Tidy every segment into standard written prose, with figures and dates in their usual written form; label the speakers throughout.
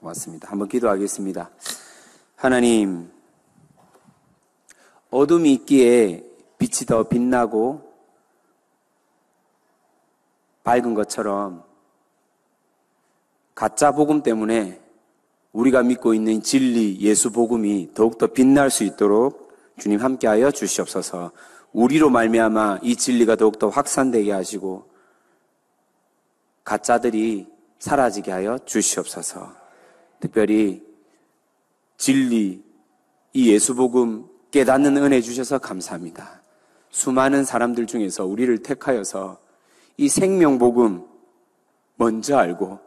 Speaker 1: 고맙습니다. 한번 기도하겠습니다. 하나님, 어둠이 있기에 빛이 더 빛나고 밝은 것처럼 가짜 복음 때문에 우리가 믿고 있는 진리 예수 복음이 더욱더 빛날 수 있도록 주님 함께하여 주시옵소서. 우리로 말미암아 이 진리가 더욱더 확산되게 하시고 가짜들이 사라지게 하여 주시옵소서. 특별히 진리, 이 예수 복음 깨닫는 은혜 주셔서 감사합니다. 수많은 사람들 중에서 우리를 택하여서 이 생명 복음 먼저 알고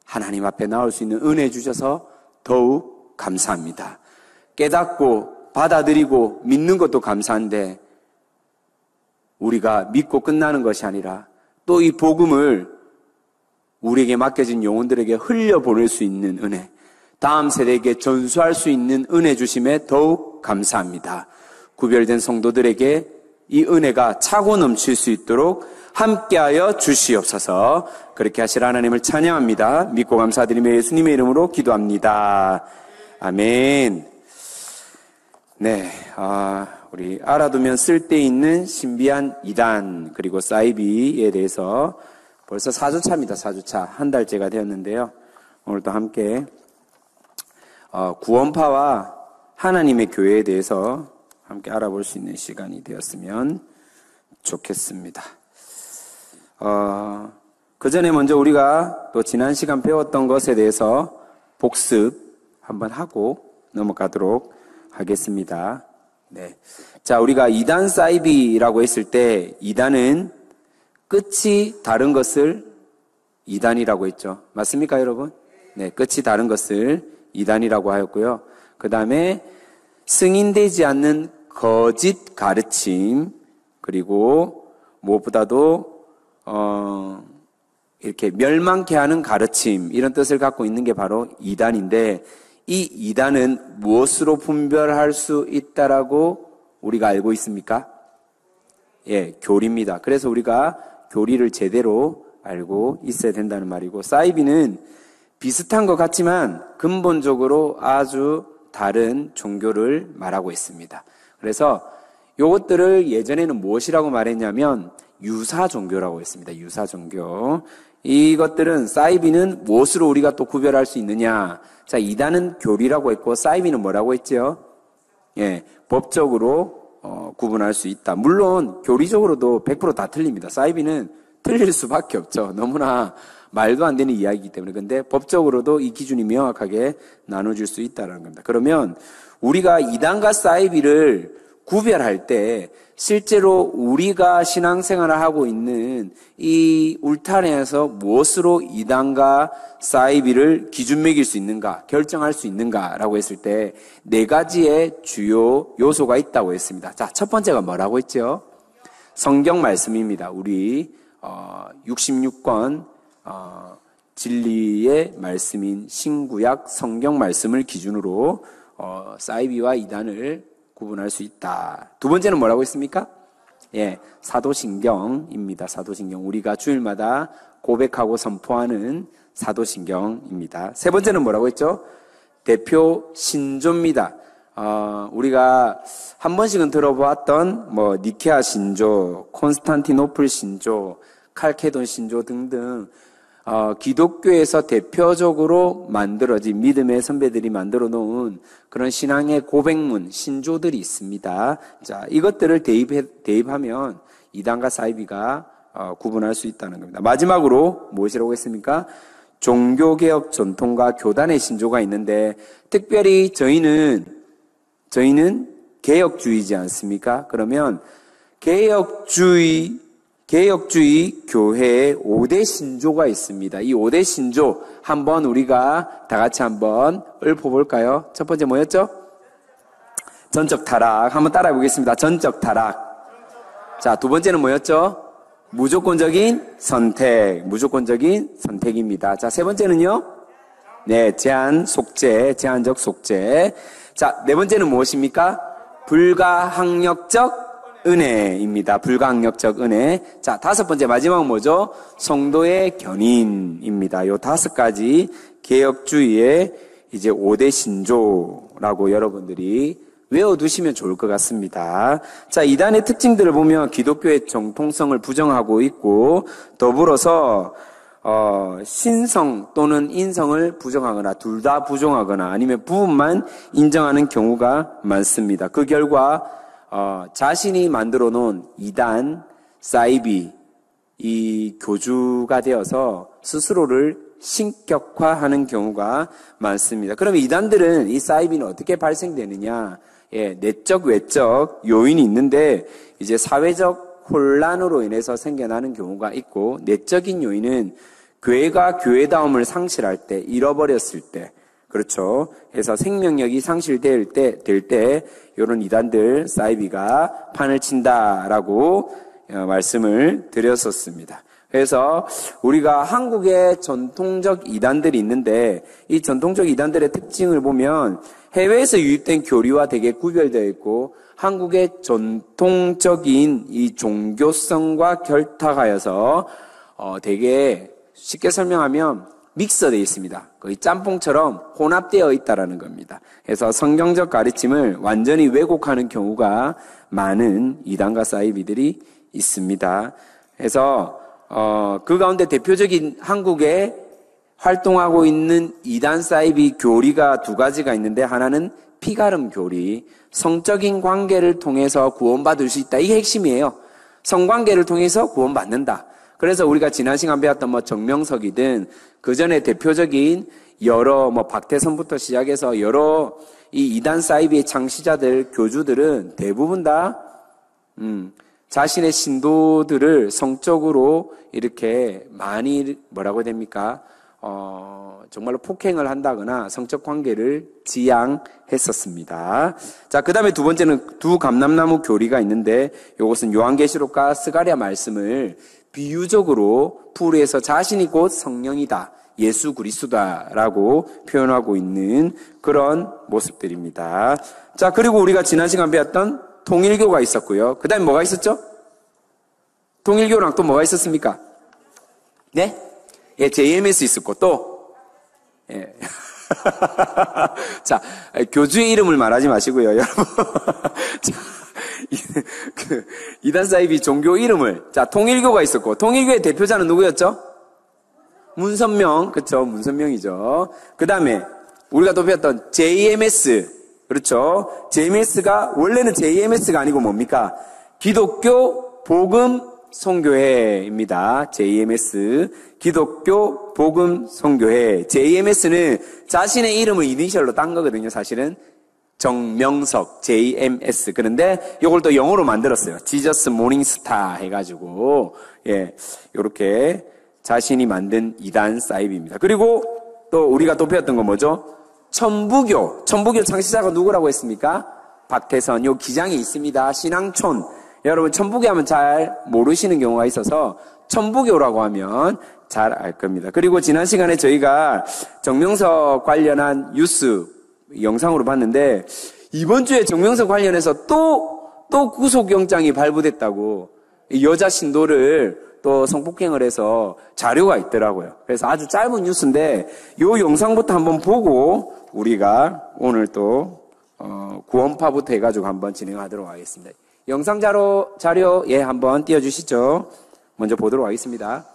Speaker 1: 하나님 앞에 나올 수 있는 은혜 주셔서 더욱 감사합니다. 깨닫고 받아들이고 믿는 것도 감사한데 우리가 믿고 끝나는 것이 아니라 또 이 복음을 우리에게 맡겨진 영혼들에게 흘려보낼 수 있는 은혜, 다음 세대에게 전수할 수 있는 은혜 주심에 더욱 감사합니다. 구별된 성도들에게 이 은혜가 차고 넘칠 수 있도록 함께하여 주시옵소서. 그렇게 하실 하나님을 찬양합니다. 믿고 감사드리며 예수님의 이름으로 기도합니다. 아멘. 네, 우리 알아두면 쓸데있는 신비한 이단 그리고 사이비에 대해서 벌써 4주차입니다. 4주차. 한 달째가 되었는데요. 오늘도 함께 구원파와 하나님의 교회에 대해서 함께 알아볼 수 있는 시간이 되었으면 좋겠습니다. 그 전에 먼저 우리가 또 지난 시간 배웠던 것에 대해서 복습 한번 하고 넘어가도록 하겠습니다. 네. 자, 우리가 이단 사이비라고 했을 때 이단은 끝이 다른 것을 이단이라고 했죠. 맞습니까, 여러분? 네, 끝이 다른 것을 이단이라고 하였고요. 그 다음에 승인되지 않는 거짓 가르침, 그리고 무엇보다도 이렇게 멸망케 하는 가르침, 이런 뜻을 갖고 있는 게 바로 이단인데, 이 이단은 무엇으로 분별할 수 있다라고 우리가 알고 있습니까? 예, 교리입니다. 그래서 우리가 교리를 제대로 알고 있어야 된다는 말이고, 사이비는 비슷한 것 같지만 근본적으로 아주 다른 종교를 말하고 있습니다. 그래서 이것들을 예전에는 무엇이라고 말했냐면 유사 종교라고 했습니다. 유사 종교. 이것들은 사이비는 무엇으로 우리가 또 구별할 수 있느냐? 자, 이단은 교리라고 했고 사이비는 뭐라고 했죠? 예, 법적으로 구분할 수 있다. 물론 교리적으로도 100% 다 틀립니다. 사이비는 틀릴 수밖에 없죠. 너무나 말도 안 되는 이야기이기 때문에. 근데 법적으로도 이 기준이 명확하게 나눠질 수 있다는 겁니다. 그러면 우리가 이단과 사이비를 구별할 때 실제로 우리가 신앙생활을 하고 있는 이 울타리에서 무엇으로 이단과 사이비를 기준 매길 수 있는가, 결정할 수 있는가라고 했을 때 4가지의 주요 요소가 있다고 했습니다. 자, 첫 번째가 뭐라고 했죠? 성경 말씀입니다. 우리 66권 진리의 말씀인 신구약 성경 말씀을 기준으로 사이비와 이단을 구분할 수 있다. 두 번째는 뭐라고 했습니까? 예, 사도신경입니다. 사도신경. 우리가 주일마다 고백하고 선포하는 사도신경입니다. 세 번째는 뭐라고 했죠? 대표 신조입니다. 우리가 한 번씩은 들어보았던 니케아 신조, 콘스탄티노플 신조, 칼케돈 신조 등등 기독교에서 대표적으로 만들어진 믿음의 선배들이 만들어 놓은 그런 신앙의 고백문, 신조들이 있습니다. 자, 이것들을 대입하면 이단과 사이비가 구분할 수 있다는 겁니다. 마지막으로 무엇이라고 했습니까? 종교개혁 전통과 교단의 신조가 있는데 특별히 저희는 개혁주의지 않습니까? 그러면 개혁주의 교회의 5대 신조가 있습니다. 이 5대 신조 한번 우리가 다 같이 한번 읊어볼까요? 첫 번째 뭐였죠? 전적 타락. 한번 따라해 보겠습니다. 전적 타락. 자, 두 번째는 뭐였죠? 무조건적인 선택. 무조건적인 선택입니다. 자, 세 번째는요? 네, 제한적 속죄. 자, 네 번째는 무엇입니까? 불가항력적 은혜입니다. 불가항력적 은혜. 자, 다섯 번째 마지막은 뭐죠? 성도의 견인입니다. 요 5가지 개혁주의의 이제 5대 신조라고 여러분들이 외워두시면 좋을 것 같습니다. 자, 이단의 특징들을 보면 기독교의 정통성을 부정하고 있고 더불어서 신성 또는 인성을 부정하거나 둘 다 부정하거나 아니면 부분만 인정하는 경우가 많습니다. 그 결과 자신이 만들어 놓은 이단, 사이비 이 교주가 되어서 스스로를 신격화하는 경우가 많습니다. 그러면 이단들은 이 사이비는 어떻게 발생되느냐? 예, 내적, 외적 요인이 있는데 이제 사회적 혼란으로 인해서 생겨나는 경우가 있고 내적인 요인은 교회가 교회다움을 상실할 때, 잃어버렸을 때, 그렇죠. 해서 생명력이 상실될 때, 이런 이단들, 사이비가 판을 친다라고 말씀을 드렸었습니다. 그래서 우리가 한국의 전통적 이단들이 있는데, 이 전통적 이단들의 특징을 보면 해외에서 유입된 교리와 되게 구별되어 있고, 한국의 전통적인 이 종교성과 결탁하여서 되게 쉽게 설명하면 믹서되어 있습니다. 거의 짬뽕처럼 혼합되어 있다라는 겁니다. 그래서 성경적 가르침을 완전히 왜곡하는 경우가 많은 이단과 사이비들이 있습니다. 그래서 그 가운데 대표적인 한국에 활동하고 있는 이단 사이비 교리가 두 가지가 있는데 하나는 피가름 교리, 성적인 관계를 통해서 구원받을 수 있다. 이게 핵심이에요. 성관계를 통해서 구원받는다. 그래서 우리가 지난 시간 배웠던 정명석이든 그 전에 대표적인 여러 박태선부터 시작해서 여러 이 이단 사이비의 창시자들, 교주들은 대부분 다 자신의 신도들을 성적으로 이렇게 많이 뭐라고 해야 됩니까? 정말로 폭행을 한다거나 성적 관계를 지향했었습니다. 자, 그 다음에 두 번째는 두 감람나무 교리가 있는데 이것은 요한계시록과 스가랴 말씀을 비유적으로 풀이해서 자신이 곧 성령이다. 예수 그리스도다라고 표현하고 있는 그런 모습들입니다. 자, 그리고 우리가 지난 시간 배웠던 통일교가 있었고요. 그 다음에 뭐가 있었죠? 통일교랑 또 뭐가 있었습니까? 네? 예, JMS 있었고 또 예. 자, 교주의 이름을 말하지 마시고요, 여러분. 자, 이단 사이비 종교 이름을 자, 통일교가 있었고 통일교의 대표자는 누구였죠? 문선명, 그렇죠? 문선명이죠. 그 다음에 우리가 또 배웠던 JMS, 그렇죠? JMS가 원래는 JMS가 아니고 뭡니까? 기독교 복음 선교회입니다. JMS, 기독교 복음 선교회. JMS는 자신의 이름을 이니셜로 딴 거거든요. 사실은 정명석, JMS. 그런데 이걸 또 영어로 만들었어요. 지저스 모닝스타 해가지고 예, 이렇게 자신이 만든 이단 사이비입니다. 그리고 또 우리가 또 배웠던 건 뭐죠? 천부교 창시자가 누구라고 했습니까? 박태선. 요 기장이 있습니다. 신앙촌. 여러분 천부교 하면 잘 모르시는 경우가 있어서 천부교라고 하면 잘 알 겁니다. 그리고 지난 시간에 저희가 정명석 관련한 뉴스 영상으로 봤는데 이번 주에 정명석 관련해서 또 구속영장이 발부됐다고 여자 신도를 또 성폭행을 해서 자료가 있더라고요. 그래서 아주 짧은 뉴스인데 요 영상부터 한번 보고 우리가 오늘 또 구원파부터 해가지고 한번 진행하도록 하겠습니다. 영상 자료 예 한번 띄워주시죠. 먼저 보도록 하겠습니다.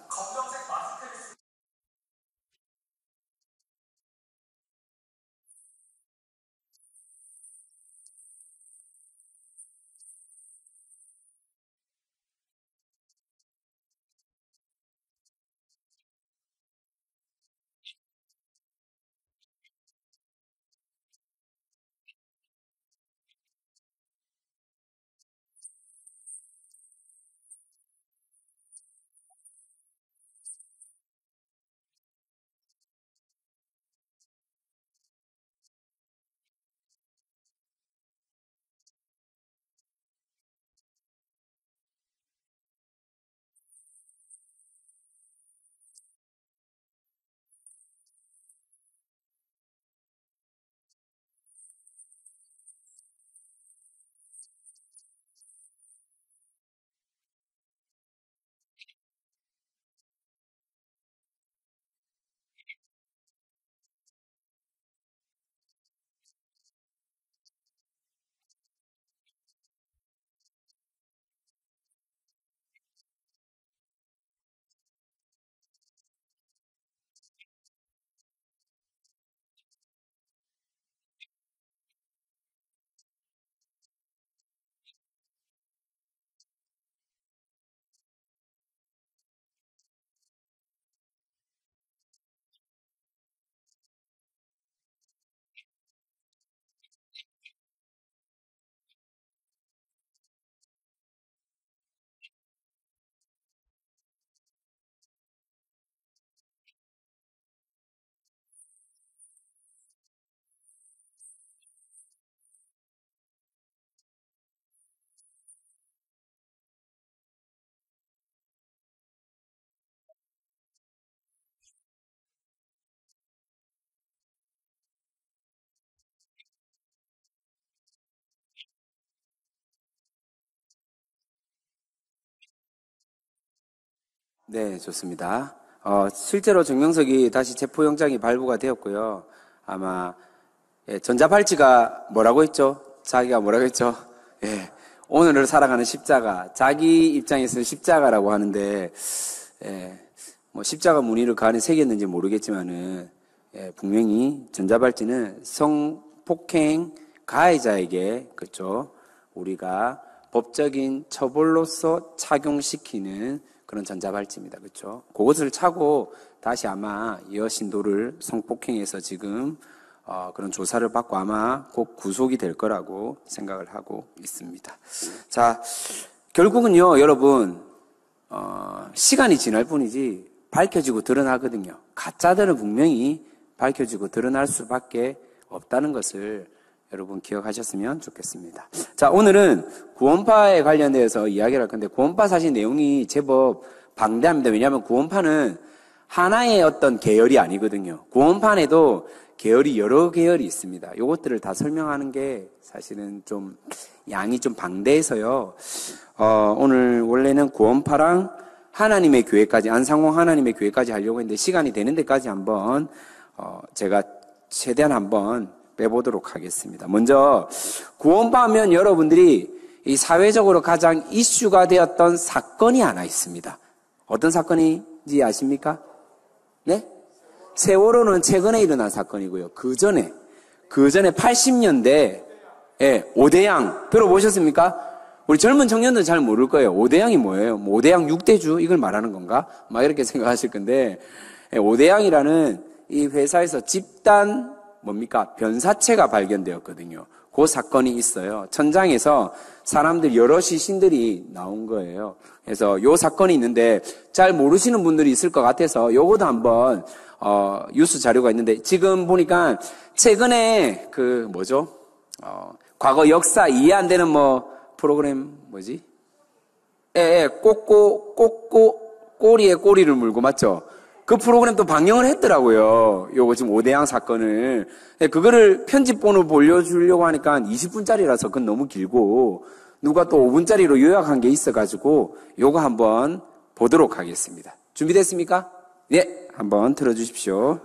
Speaker 1: 네, 좋습니다. 실제로 정명석이 다시 체포영장이 발부가 되었고요. 아마 전자발찌가 뭐라고 했죠? 자기가 뭐라고 했죠? 예, 오늘을 살아가는 십자가. 자기 입장에서는 십자가라고 하는데 뭐 십자가 무늬를 그 안에 새겼는지 모르겠지만은 분명히 전자발찌는 성폭행 가해자에게 그렇죠. 우리가 법적인 처벌로서 착용시키는 그런 전자발찌입니다. 그렇죠? 그것을 차고 다시 아마 여신도를 성폭행해서 지금 그런 조사를 받고 아마 곧 구속이 될 거라고 생각을 하고 있습니다. 자, 결국은요, 여러분, 시간이 지날 뿐이지 밝혀지고 드러나거든요. 가짜들은 분명히 밝혀지고 드러날 수밖에 없다는 것을 여러분 기억하셨으면 좋겠습니다. 자, 오늘은 구원파에 관련돼서 이야기를 할 건데, 구원파 사실 내용이 제법 방대합니다. 왜냐하면 구원파는 하나의 어떤 계열이 아니거든요. 구원파 안에도 계열이 여러 계열이 있습니다. 이것들을 다 설명하는 게 사실은 좀 양이 좀 방대해서요. 오늘 원래는 구원파랑 하나님의 교회까지, 안상홍 하나님의 교회까지 하려고 했는데 시간이 되는 데까지 한번 제가 최대한 한번 빼보도록 하겠습니다. 먼저 구원파 하면 여러분들이 이 사회적으로 가장 이슈가 되었던 사건이 하나 있습니다. 어떤 사건인지 아십니까? 네? 세월호는 최근에 일어난 사건이고요. 그 전에 80년대 오대양 들어보셨습니까? 우리 젊은 청년들 잘 모를 거예요. 오대양이 뭐예요? 뭐 오대양 6대주 이걸 말하는 건가? 막 이렇게 생각하실 건데 오대양이라는 이 회사에서 집단 뭡니까? 변사체가 발견되었거든요. 그 사건이 있어요. 천장에서 사람들 여럿이 신들이 나온 거예요. 그래서 요 사건이 있는데 잘 모르시는 분들이 있을 것 같아서 요것도 한번 뉴스 자료가 있는데 지금 보니까 최근에 그 뭐죠? 과거 역사 이해 안 되는 뭐 프로그램 뭐지? 꼬리에 꼬리를 물고 맞죠? 그 프로그램 또 방영을 했더라고요. 요거 지금 오대양 사건을. 그거를 편집본으로 보여주려고 하니까 20분짜리라서 그건 너무 길고 누가 또 5분짜리로 요약한 게 있어가지고 요거 한번 보도록 하겠습니다. 준비됐습니까? 네, 한번 틀어주십시오.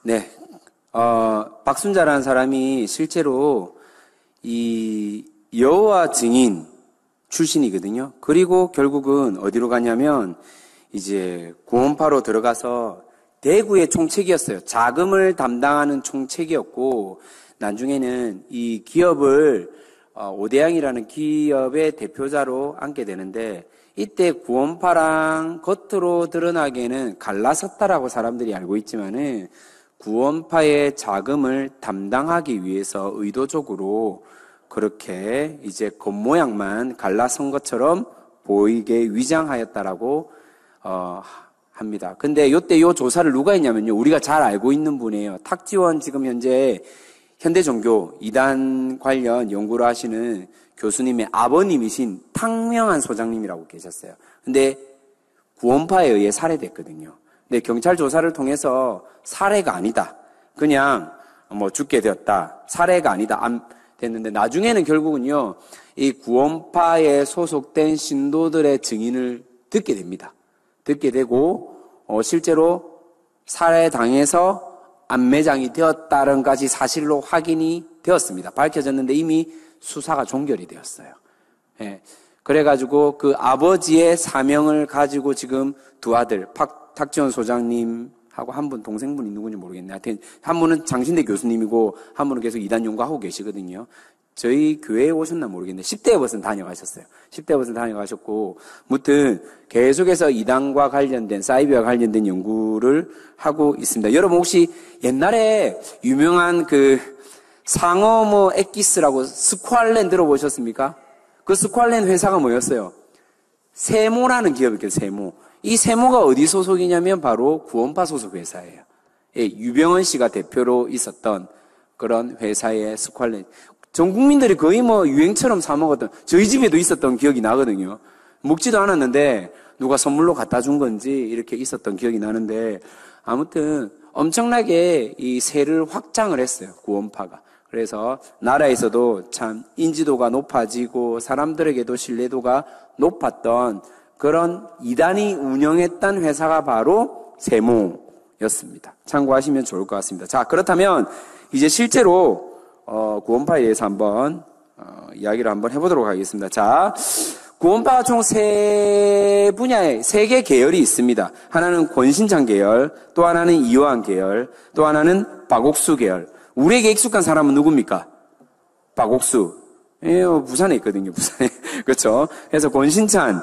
Speaker 1: 네. 박순자라는 사람이 실제로 이 여호와 증인 출신이거든요. 그리고 결국은 어디로 가냐면 이제 구원파로 들어가서 대구의 총책이었어요. 자금을 담당하는 총책이었고 나중에는 이 기업을 오대양이라는 기업의 대표자로 앉게 되는데 이때 구원파랑 겉으로 드러나기에는 갈라섰다라고 사람들이 알고 있지만은 구원파의 자금을 담당하기 위해서 의도적으로 그렇게 이제 겉모양만 갈라선 것처럼 보이게 위장하였다라고 합니다. 근데 요때 요 조사를 누가 했냐면요. 우리가 잘 알고 있는 분이에요. 탁지원 지금 현재 현대종교 이단 관련 연구를 하시는 교수님의 아버님이신 탕명한 소장님이라고 계셨어요. 근데 구원파에 의해 살해됐거든요. 근데 경찰 조사를 통해서 살해가 아니다. 그냥 뭐 죽게 되었다. 살해가 아니다. 안 됐는데 나중에는 결국은요. 이 구원파에 소속된 신도들의 증인을 듣게 됩니다. 듣게 되고 실제로 살해당해서 안매장이 되었다는 까지 사실로 확인이 되었습니다. 밝혀졌는데 이미 수사가 종결이 되었어요. 예. 그래가지고 그 아버지의 사명을 가지고 지금 두 아들, 탁지원 소장님하고 한 분, 동생분이 누군지 모르겠네. 하여튼 한 분은 장신대 교수님이고 한 분은 계속 이단 연구하고 계시거든요. 저희 교회에 오셨나 모르겠는데 10대 버스는 다녀가셨어요. 10대 버스는 다녀가셨고 무튼 계속해서 이단과 관련된 사이비와 관련된 연구를 하고 있습니다. 여러분 혹시 옛날에 유명한 그 상어모 엑기스라고 스ኳ렌 들어보셨습니까? 그 스ኳ렌 회사가 뭐였어요? 세모라는 기업이었어요. 세모. 이 세모가 어디 소속이냐면 바로 구원파 소속 회사예요. 예, 유병헌 씨가 대표로 있었던 그런 회사의 스ኳ렌. 전 국민들이 거의 뭐 유행처럼 사 먹었던, 저희 집에도 있었던 기억이 나거든요. 먹지도 않았는데 누가 선물로 갖다 준 건지 이렇게 있었던 기억이 나는데 아무튼 엄청나게 이 세를 확장을 했어요. 구원파가. 그래서 나라에서도 참 인지도가 높아지고 사람들에게도 신뢰도가 높았던 그런 이단이 운영했던 회사가 바로 세모였습니다. 참고하시면 좋을 것 같습니다. 자, 그렇다면 이제 실제로 구원파에 대해서 한번 이야기를 한번 해보도록 하겠습니다. 자, 구원파가 총 세 분야의 세 개 계열이 있습니다. 하나는 권신창 계열, 또 하나는 이요한 계열, 또 하나는 박옥수 계열. 우리에게 익숙한 사람은 누굽니까? 박옥수. 예, 부산에 있거든요, 부산에. 그렇죠? 그래서 권신찬.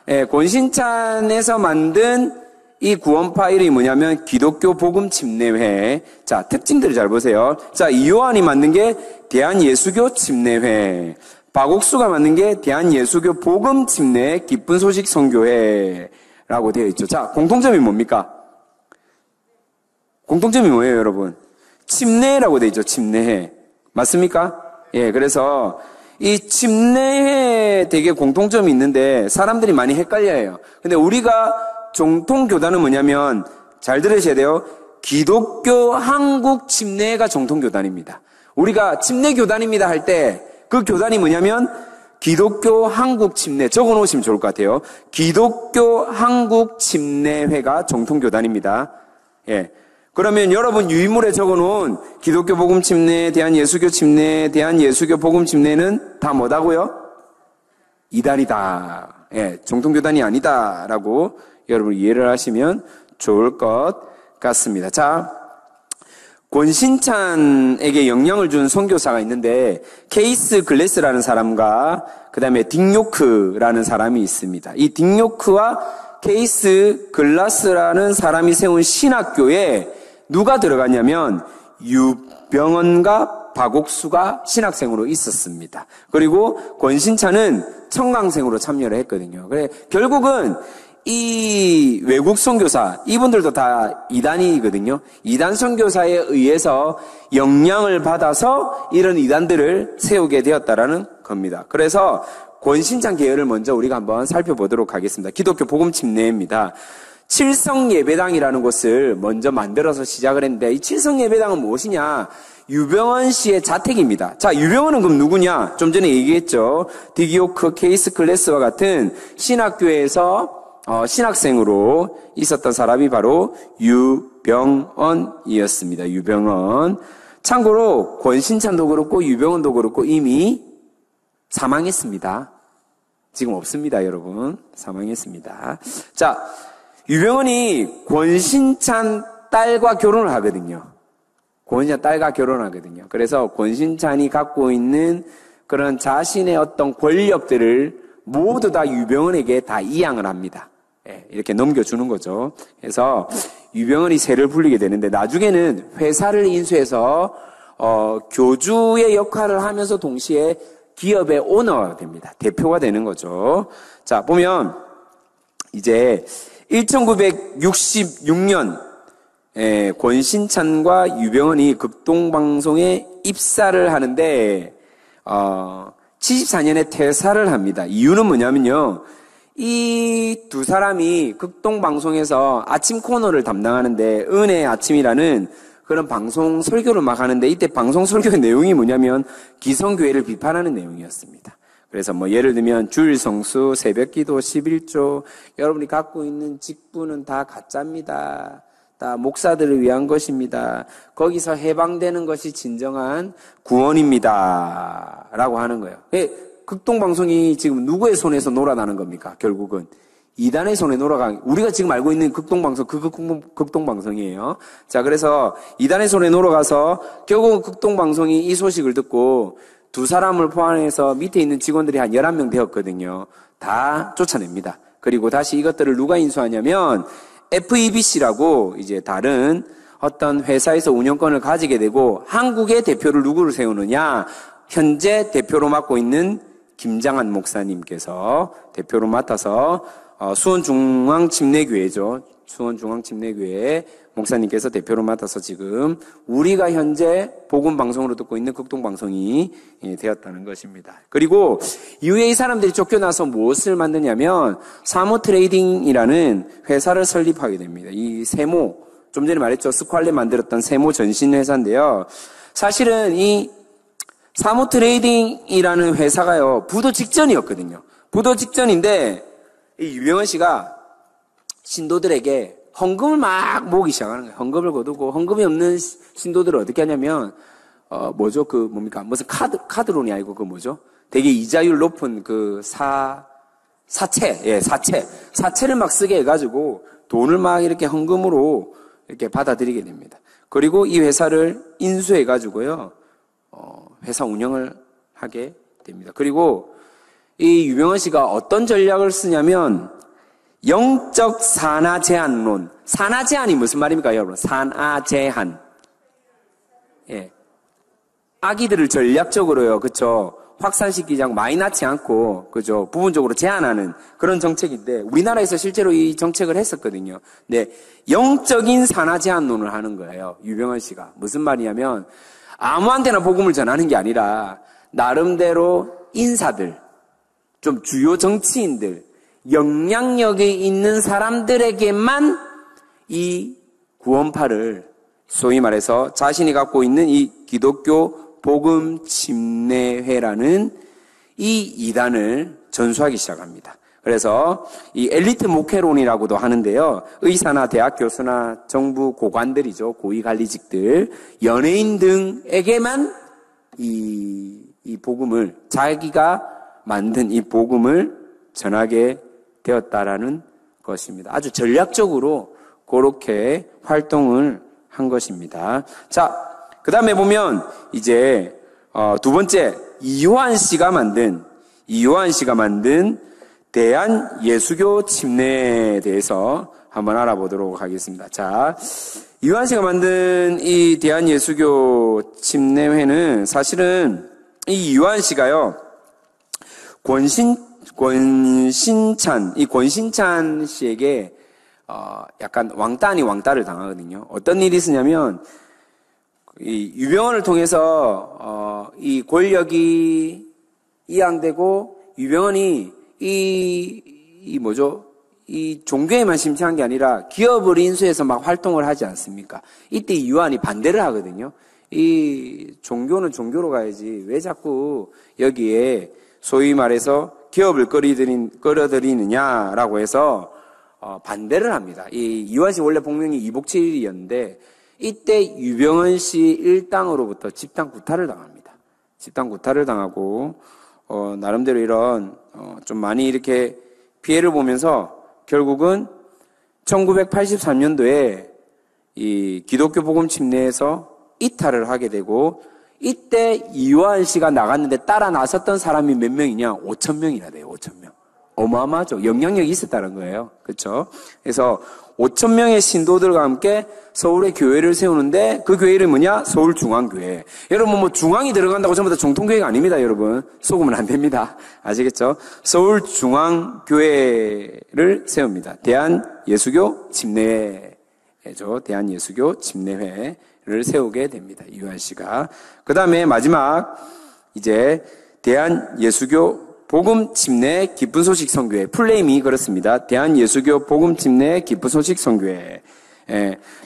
Speaker 1: 예, 권신찬에서 만든 이 구원파 이름이 뭐냐면 기독교 복음 침례회. 자, 특징들을 잘 보세요. 자, 이요한이 만든 게 대한예수교 침례회. 박옥수가 만든 게 대한예수교 복음 침례 기쁜 소식 선교회라고 되어 있죠. 자, 공통점이 뭡니까? 공통점이 뭐예요, 여러분? 침례라고 되어 있죠. 침례회. 맞습니까? 예, 그래서 이 침례회 되게 공통점이 있는데 사람들이 많이 헷갈려요. 근데 우리가 정통교단은 뭐냐면 잘 들으셔야 돼요. 기독교 한국 침례회가 정통교단입니다. 우리가 침례교단입니다 할 때 그 교단이 뭐냐면 기독교 한국 침례 적어 놓으시면 좋을 것 같아요. 기독교 한국 침례회가 정통교단입니다. 예. 그러면 여러분 유인물에 적어 놓은 기독교 복음 침례에 대한 예수교 침례에 대한 예수교 복음 침례는 다 뭐다고요? 이단이다. 예. 정통교단이 아니다라고 여러분 이해를 하시면 좋을 것 같습니다. 자, 권신찬에게 영향을 준 선교사가 있는데 케이스 글래스라는 사람과 그 다음에 딕요크라는 사람이 있습니다. 이 딕요크와 케이스 글라스라는 사람이 세운 신학교에 누가 들어갔냐면 유병헌과 박옥수가 신학생으로 있었습니다. 그리고 권신찬은 청강생으로 참여를 했거든요. 그래 결국은 이 외국 선교사 이분들도 다 이단이거든요. 이단 선교사에 의해서 영향을 받아서 이런 이단들을 세우게 되었다라는 겁니다. 그래서 권신찬 계열을 먼저 우리가 한번 살펴보도록 하겠습니다. 기독교 복음 침례입니다. 칠성예배당이라는 곳을 먼저 만들어서 시작을 했는데 이 칠성예배당은 무엇이냐? 유병헌 씨의 자택입니다. 자, 유병헌은 그럼 누구냐? 좀 전에 얘기했죠. 디기오크 케이스 클래스와 같은 신학교에서 신학생으로 있었던 사람이 바로 유병헌이었습니다. 유병헌. 참고로 권신찬도 그렇고 유병헌도 그렇고 이미 사망했습니다. 지금 없습니다, 여러분. 사망했습니다. 자, 유병헌이 권신찬 딸과 결혼을 하거든요. 권신찬 딸과 결혼하거든요. 그래서 권신찬이 갖고 있는 그런 자신의 어떤 권력들을 모두 다 유병헌에게 다 이양을 합니다. 이렇게 넘겨주는 거죠. 그래서 유병헌이 세를 불리게 되는데 나중에는 회사를 인수해서 교주의 역할을 하면서 동시에 기업의 오너가 됩니다. 대표가 되는 거죠. 자, 보면 이제 1966년 권신찬과 유병헌이 극동방송에 입사를 하는데 74년에 퇴사를 합니다. 이유는 뭐냐면요. 이 두 사람이 극동방송에서 아침 코너를 담당하는데 은혜의 아침이라는 그런 방송 설교를 막 하는데 이때 방송 설교의 내용이 뭐냐면 기성교회를 비판하는 내용이었습니다. 그래서 뭐 예를 들면 주일 성수, 새벽기도, 11조, 여러분이 갖고 있는 직분은 다 가짜입니다. 다 목사들을 위한 것입니다. 거기서 해방되는 것이 진정한 구원입니다. 라고 하는 거예요. 극동방송이 지금 누구의 손에서 놀아나는 겁니까? 결국은 이단의 손에 놀아간, 우리가 지금 알고 있는 극동방송, 극동방송이에요. 자, 그래서 이단의 손에 놀아가서 결국은 극동방송이 이 소식을 듣고 두 사람을 포함해서 밑에 있는 직원들이 한 11명 되었거든요. 다 쫓아냅니다. 그리고 다시 이것들을 누가 인수하냐면 FEBC라고 이제 다른 어떤 회사에서 운영권을 가지게 되고 한국의 대표를 누구를 세우느냐? 현재 대표로 맡고 있는 김장한 목사님께서 대표로 맡아서 수원중앙침례교회죠. 수원중앙침례교회 목사님께서 대표로 맡아서 지금 우리가 현재 복음방송으로 듣고 있는 극동방송이 되었다는 것입니다. 그리고 이후에 이 사람들이 쫓겨나서 무엇을 만드냐면 사모트레이딩이라는 회사를 설립하게 됩니다. 이 세모, 좀 전에 말했죠. 스퀄레 만들었던 세모 전신회사인데요. 사실은 이 사모트레이딩이라는 회사가요, 부도 직전이었거든요. 부도 직전인데 이 유병헌 씨가 신도들에게 헌금을 막 모으기 시작하는 거예요. 헌금을 거두고 헌금이 없는 신도들을 어떻게 하냐면 뭐죠? 그 뭡니까? 무슨 카드론이 아니고 그 뭐죠? 되게 이자율 높은 그 사채를 막 쓰게 해가지고 돈을 막 이렇게 헌금으로 이렇게 받아들이게 됩니다. 그리고 이 회사를 인수해가지고요, 회사 운영을 하게 됩니다. 그리고 이 유병헌 씨가 어떤 전략을 쓰냐면 영적 산하 제한론. 산하 제한이 무슨 말입니까, 여러분? 산하 제한. 예. 아기들을 전략적으로요, 그쵸? 확산시키지 않고 많이 낳지 않고, 그죠? 부분적으로 제한하는 그런 정책인데, 우리나라에서 실제로 이 정책을 했었거든요. 네. 영적인 산하 제한론을 하는 거예요, 유병헌 씨가. 무슨 말이냐면, 아무한테나 복음을 전하는 게 아니라, 나름대로 인사들, 좀 주요 정치인들, 영향력이 있는 사람들에게만 이 구원파를 소위 말해서 자신이 갖고 있는 이 기독교 복음 침례회라는 이 이단을 전수하기 시작합니다. 그래서 이 엘리트 목회론이라고도 하는데요. 의사나 대학 교수나 정부 고관들이죠. 고위관리직들, 연예인 등에게만 이 복음을, 자기가 만든 이 복음을 전하게 되었다라는 것입니다. 아주 전략적으로 그렇게 활동을 한 것입니다. 자, 그 다음에 보면 이제 두 번째 이요한 씨가 만든 대한예수교 침례에 대해서 한번 알아보도록 하겠습니다. 자, 이요한 씨가 만든 이 대한예수교 침례회는 사실은 이 이요한 씨가요, 권신찬 씨에게 약간 왕따 아닌 왕따를 당하거든요. 어떤 일이 있었냐면 이 유병헌을 통해서 이 권력이 이양되고 유병헌이 이 종교에만 심취한 게 아니라 기업을 인수해서 막 활동을 하지 않습니까? 이때 이완이 반대를 하거든요. 이 종교는 종교로 가야지 왜 자꾸 여기에 소위 말해서 기업을 끌어들이느냐라고 해서 반대를 합니다. 이 이완 씨 원래 본명이 이복칠이었는데 이때 유병헌 씨 일당으로부터 집단 구타를 당합니다. 집단 구타를 당하고 나름대로 이런 좀 많이 이렇게 피해를 보면서 결국은 1983년도에 이 기독교 복음 침례에서 이탈을 하게 되고 이때 이완 씨가 나갔는데 따라 나섰던 사람이 몇 명이냐? 5,000명이나 돼요. 5,000명. 어마어마하죠. 영향력이 있었다는 거예요. 그렇죠? 그래서 5,000명의 신도들과 함께 서울에 교회를 세우는데 그 교회 이름이 뭐냐? 서울중앙교회. 여러분 뭐 중앙이 들어간다고 전부 다 정통교회가 아닙니다. 여러분. 속으면 안 됩니다. 아시겠죠? 서울중앙교회를 세웁니다. 대한예수교 침례회죠. 대한예수교 침례회를 세우게 됩니다. 이완 씨가. 그 다음에 마지막 이제 대한예수교 복음 침례 기쁜 소식 선교회. 풀네임이 그렇습니다. 대한예수교 복음 침례 기쁜 소식 선교회.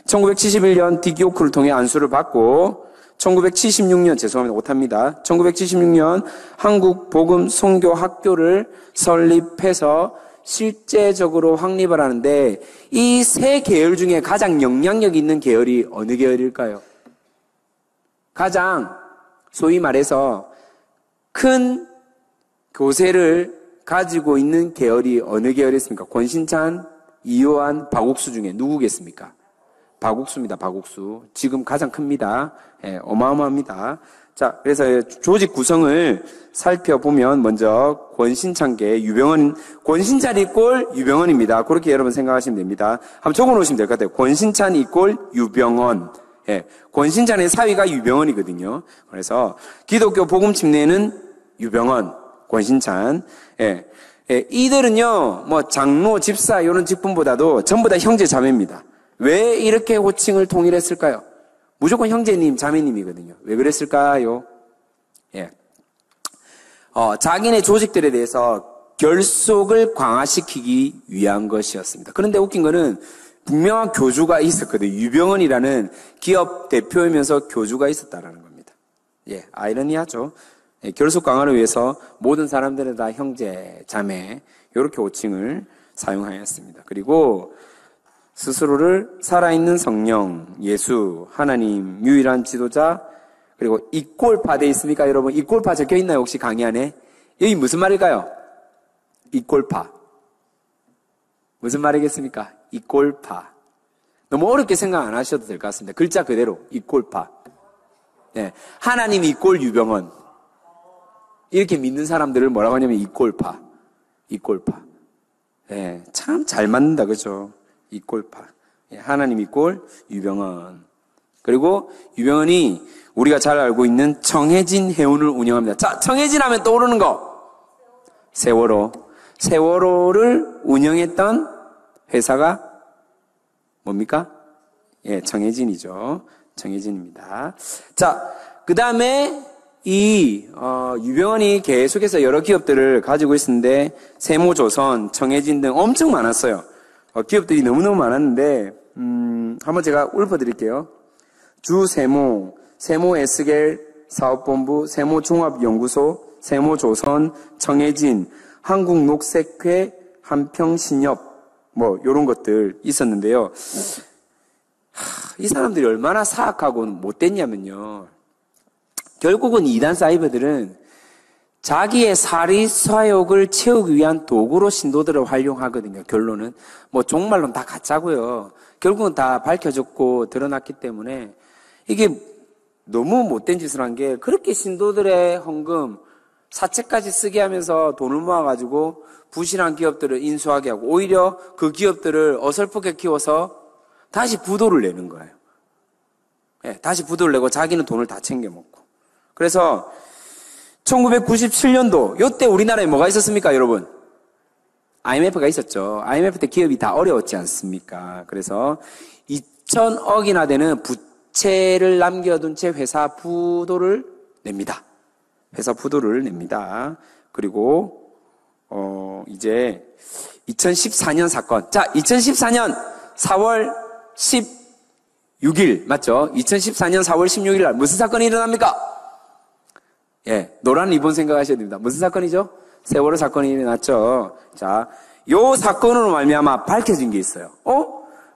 Speaker 1: 1971년 디기오크를 통해 안수를 받고 1976년 죄송합니다. 못합니다. 1976년 한국 복음 선교 학교를 설립해서 실제적으로 확립을 하는데 이 세 계열 중에 가장 영향력 있는 계열이 어느 계열일까요? 가장 소위 말해서 큰 교세를 가지고 있는 계열이 어느 계열이었습니까? 권신찬, 이요한, 박옥수 중에 누구겠습니까? 박옥수입니다. 박옥수. 지금 가장 큽니다. 어마어마합니다. 자, 그래서 조직 구성을 살펴보면 먼저 권신찬계, 유병헌, 권신찬 이꼴 유병헌입니다. 그렇게 여러분 생각하시면 됩니다. 한번 적어놓으시면 될 것 같아요. 권신찬 이꼴 유병헌. 권신찬의 사위가 유병헌이거든요. 그래서 기독교 복음 침례는 유병헌, 권신찬. 이들은요, 뭐 장로, 집사 이런 직분보다도 전부 다 형제 자매입니다. 왜 이렇게 호칭을 통일했을까요? 무조건 형제님, 자매님이거든요. 왜 그랬을까요? 자기네 조직들에 대해서 결속을 강화시키기 위한 것이었습니다. 그런데 웃긴 거는 분명한 교주가 있었거든요. 유병헌이라는 기업 대표이면서 교주가 있었다라는 겁니다. 아이러니하죠. 결속 강화를 위해서 모든 사람들은 다 형제, 자매 이렇게 호칭을 사용하였습니다. 그리고 스스로를 살아있는 성령, 예수, 하나님, 유일한 지도자, 그리고 이꼴파 돼 있습니까, 여러분? 이꼴파 적혀 있나요, 혹시 강의 안에? 여기 무슨 말일까요? 이꼴파. 무슨 말이겠습니까? 이꼴파. 너무 어렵게 생각 안 하셔도 될 것 같습니다. 글자 그대로 이꼴파. 하나님 이꼴 유병헌. 이렇게 믿는 사람들을 뭐라고 하냐면 이꼴파. 이꼴파. 참 잘 맞는다, 그죠? 이꼴파. 하나님 이꼴 유병헌. 그리고 유병헌이 우리가 잘 알고 있는 청해진 해운을 운영합니다. 자, 청해진 하면 떠오르는 거. 세월호. 세월호를 운영했던 회사가 뭡니까? 청해진이죠. 청해진입니다. 자, 그 다음에 유병헌이 계속해서 여러 기업들을 가지고 있었는데, 세모조선, 청해진 등 엄청 많았어요. 기업들이 너무너무 많았는데, 한번 제가 읊어드릴게요. 주세모, 세모 에스겔 사업본부, 세모종합연구소, 세모조선, 청해진, 한국녹색회, 한평신협, 요런 것들 있었는데요. 이 사람들이 얼마나 사악하고 못됐냐면요. 결국은 이단 사이버들은 자기의 사리사욕을 채우기 위한 도구로 신도들을 활용하거든요. 결론은. 종말론 다 가짜고요. 결국은 다 밝혀졌고 드러났기 때문에 이게 너무 못된 짓을 한 게 그렇게 신도들의 헌금, 사채까지 쓰게 하면서 돈을 모아가지고 부실한 기업들을 인수하게 하고 오히려 그 기업들을 어설프게 키워서 다시 부도를 내는 거예요. 다시 부도를 내고 자기는 돈을 다 챙겨 먹고. 그래서 1997년도 요때 우리나라에 뭐가 있었습니까, 여러분? IMF가 있었죠. IMF 때 기업이 다 어려웠지 않습니까? 그래서 2,000억이나 되는 부채를 남겨둔 채 회사 부도를 냅니다. 회사 부도를 냅니다. 그리고 이제 2014년 사건. 자, 2014년 4월 16일 맞죠? 2014년 4월 16일 날 무슨 사건이 일어납니까? 예, 노란 리본 생각하셔야 됩니다. 무슨 사건이죠? 세월호 사건이 일어났죠. 자, 요 사건으로 말미암아 밝혀진 게 있어요.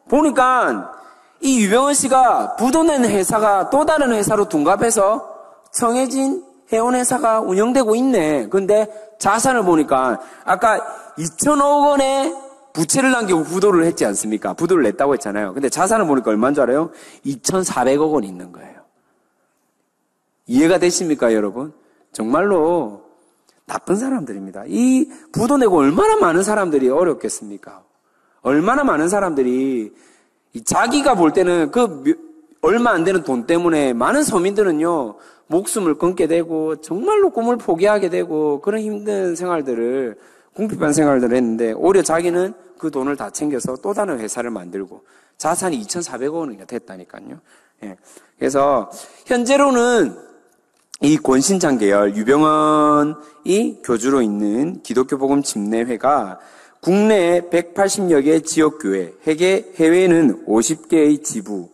Speaker 1: 보니까 이 유병헌 씨가 부도 낸 회사가 또 다른 회사로 둔갑해서 청해진 해운회사가 운영되고 있네. 근데 자산을 보니까 아까 2천억 원의 부채를 남기고 부도를 했지 않습니까? 부도를 냈다고 했잖아요. 근데 자산을 보니까 얼마인 줄 알아요? 2,400억 원이 있는 거예요. 이해가 되십니까, 여러분? 정말로 나쁜 사람들입니다. 이 부도 내고 얼마나 많은 사람들이 어렵겠습니까? 얼마나 많은 사람들이 자기가 볼 때는 얼마 안 되는 돈 때문에 많은 서민들은요, 목숨을 끊게 되고 정말로 꿈을 포기하게 되고 그런 힘든 생활들을 궁핍한 생활들을 했는데 오히려 자기는 그 돈을 다 챙겨서 또 다른 회사를 만들고 자산이 2,400억 원이나 됐다니까요. 예. 그래서 현재로는 이 권신창 계열 유병헌이 교주로 있는 기독교 복음 집례회가 국내 180여 개 지역교회, 해외에는 50개의 지부,